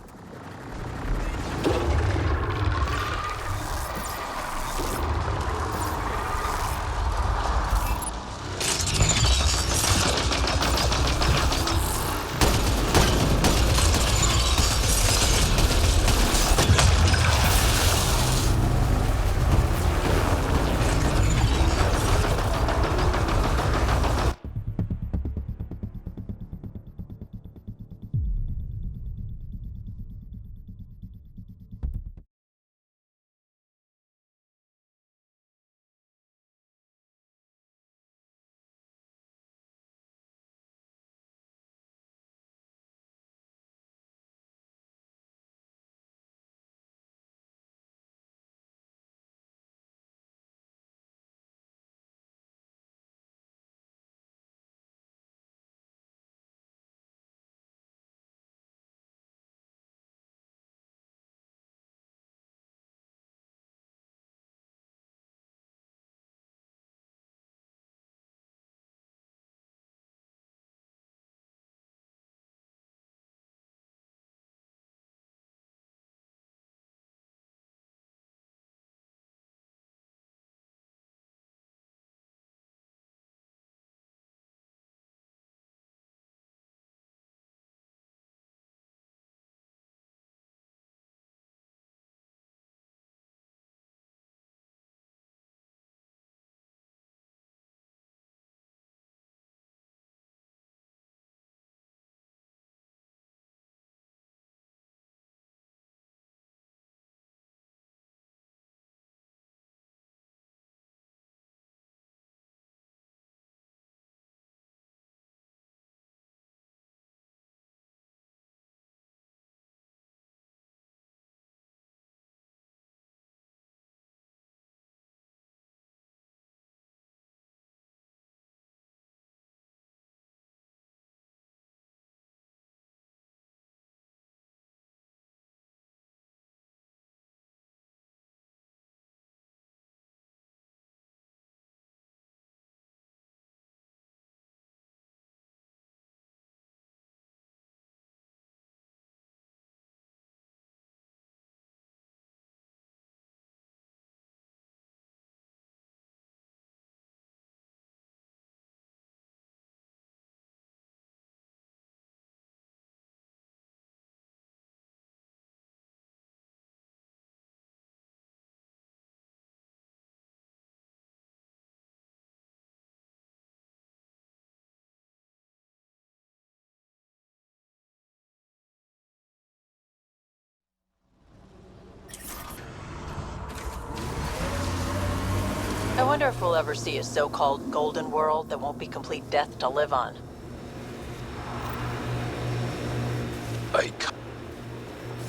I wonder if we'll ever see a so-called golden world that won't be complete death to live on.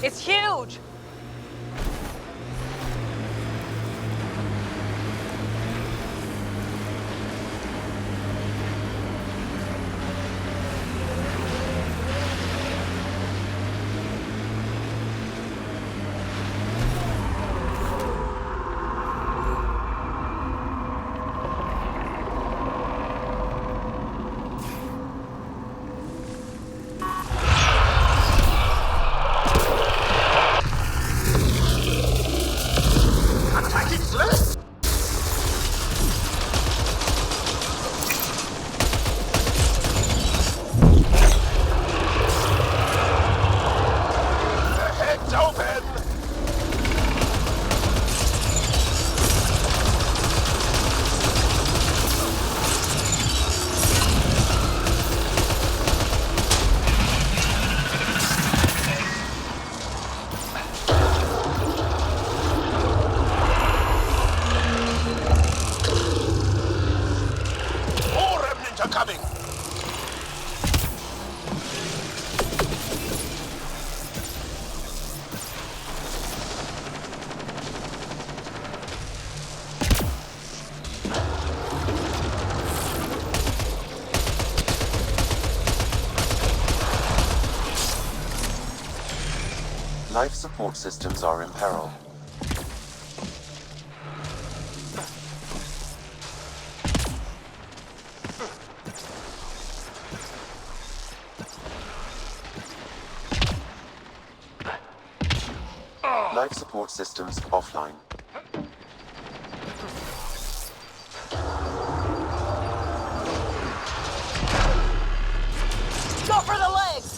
It's huge! Life support systems are in peril. Life support systems offline. Go for the legs!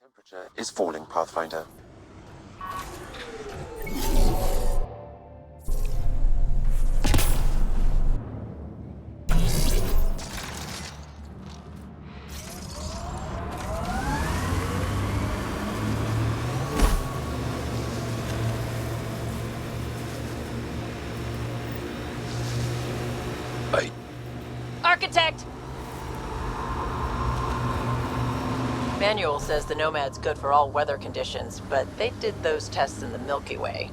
Temperature is falling, Pathfinder. Architect! Manual says the Nomad's good for all weather conditions, but they did those tests in the Milky Way.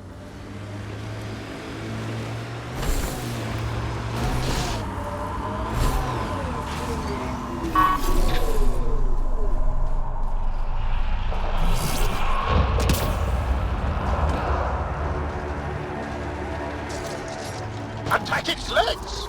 Attack its legs!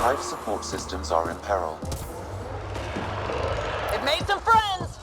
Life support systems are in peril. It made some friends!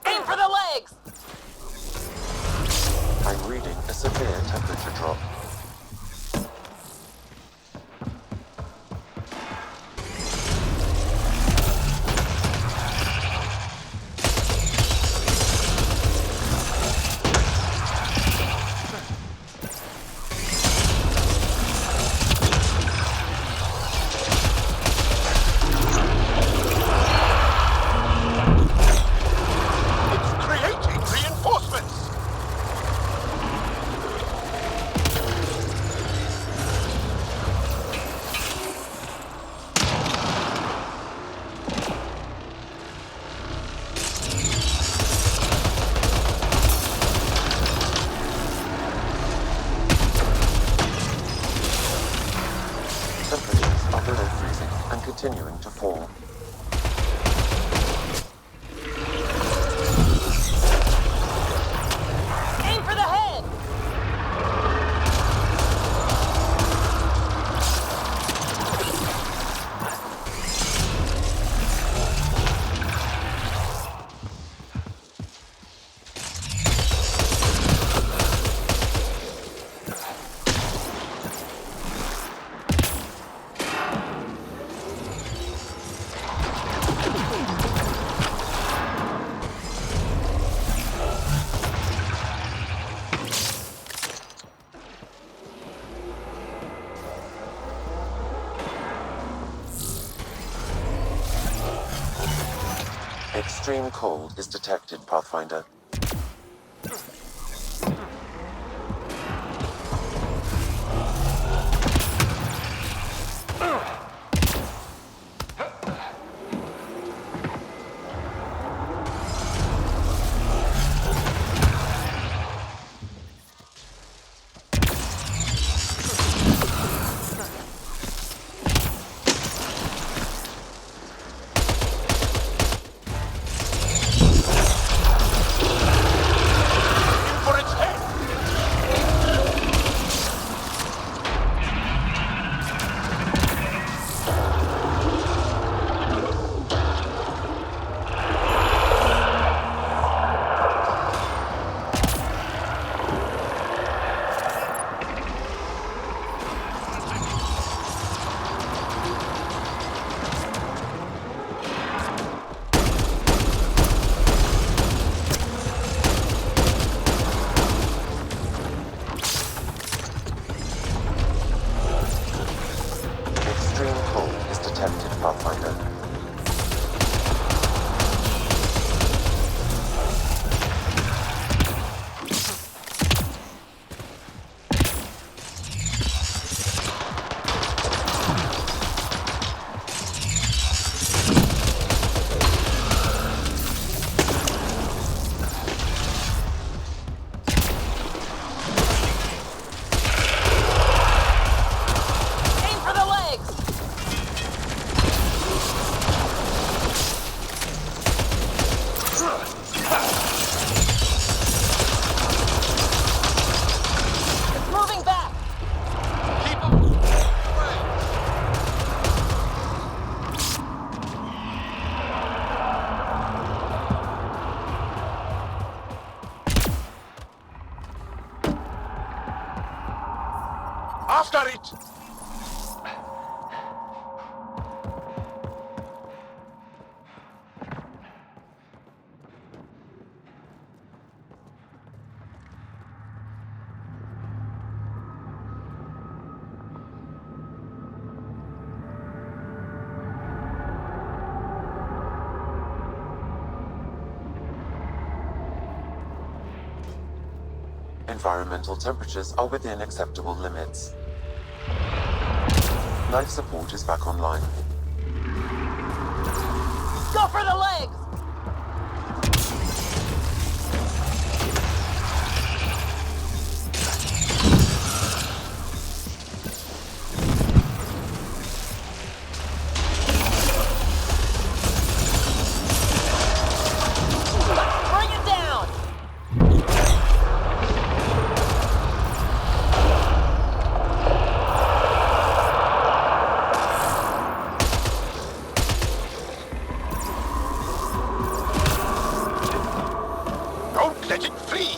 Aim for the legs! I'm reading a severe temperature drop. It's creating reinforcements! Temperatures are below freezing and continuing to fall. Aim for the head! Extreme cold is detected, Pathfinder. For its head! Extreme cold is detected, Pathfinder. Aim for the legs! It's moving back! Keep 'em away! After it! Environmental temperatures are within acceptable limits. Life support is back online. Go for the legs! Bring it down! Don't let it flee!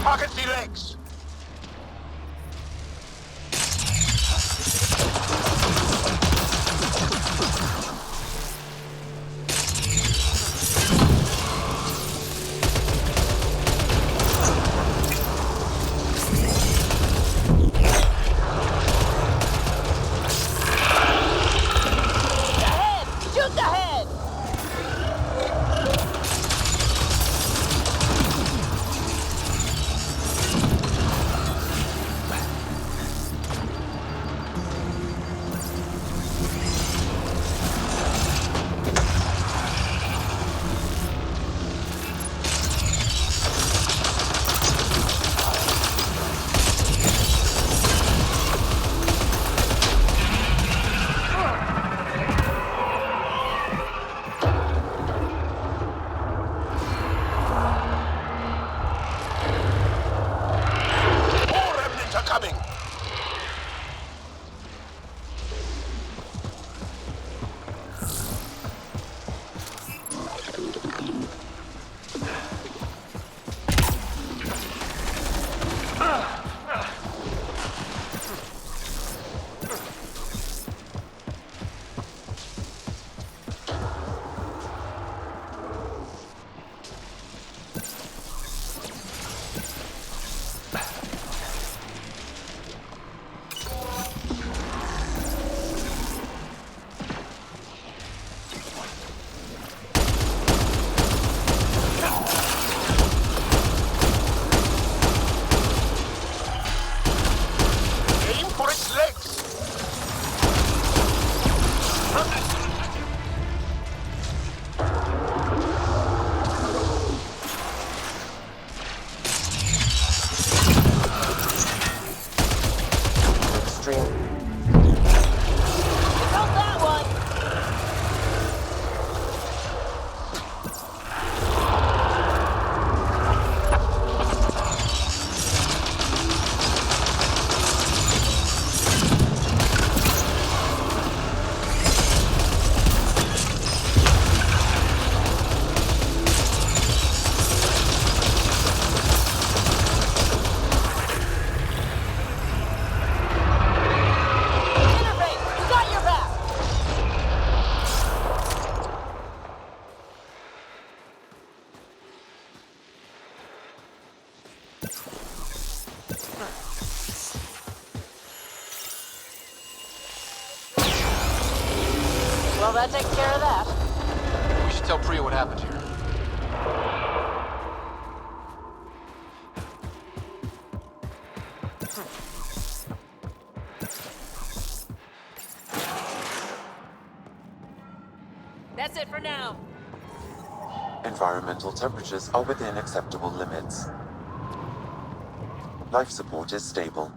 Target the legs! The head! Shoot the head! More remnants are coming! Aim for its legs! Extreme. Got that one! Interface! We got your back! Well, that takes care of that. We should tell Priya what happened here. That's it for now. Environmental temperatures are within acceptable limits. Life support is stable.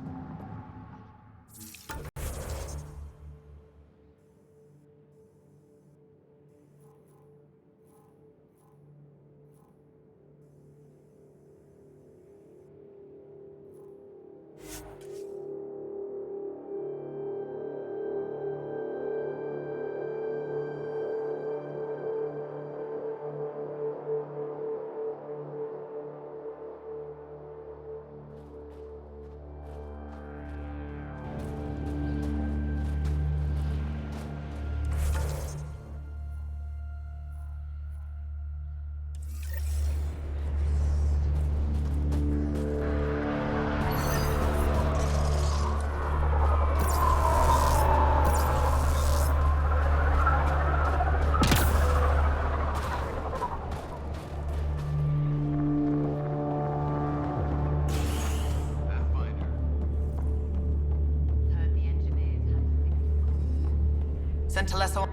Centeleso.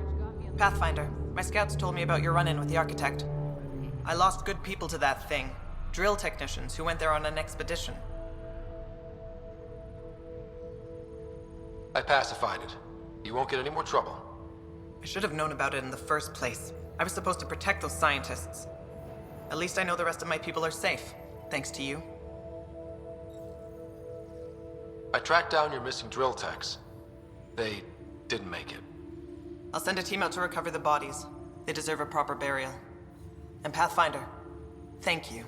Pathfinder, my scouts told me about your run-in with the Architect. I lost good people to that thing. Drill technicians who went there on an expedition. I pacified it. You won't get any more trouble. I should have known about it in the first place. I was supposed to protect those scientists. At least I know the rest of my people are safe, thanks to you. I tracked down your missing drill techs. They didn't make it. I'll send a team out to recover the bodies. They deserve a proper burial. And Pathfinder, thank you.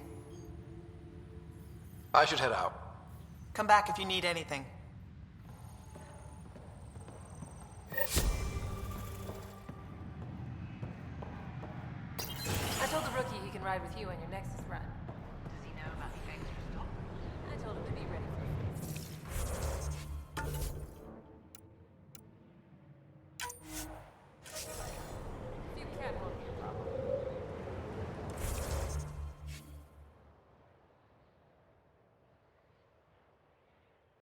I should head out. Come back if you need anything. I told the rookie he can ride with you on your Nexus run. Does he know about the extra stuff? I told him to be ready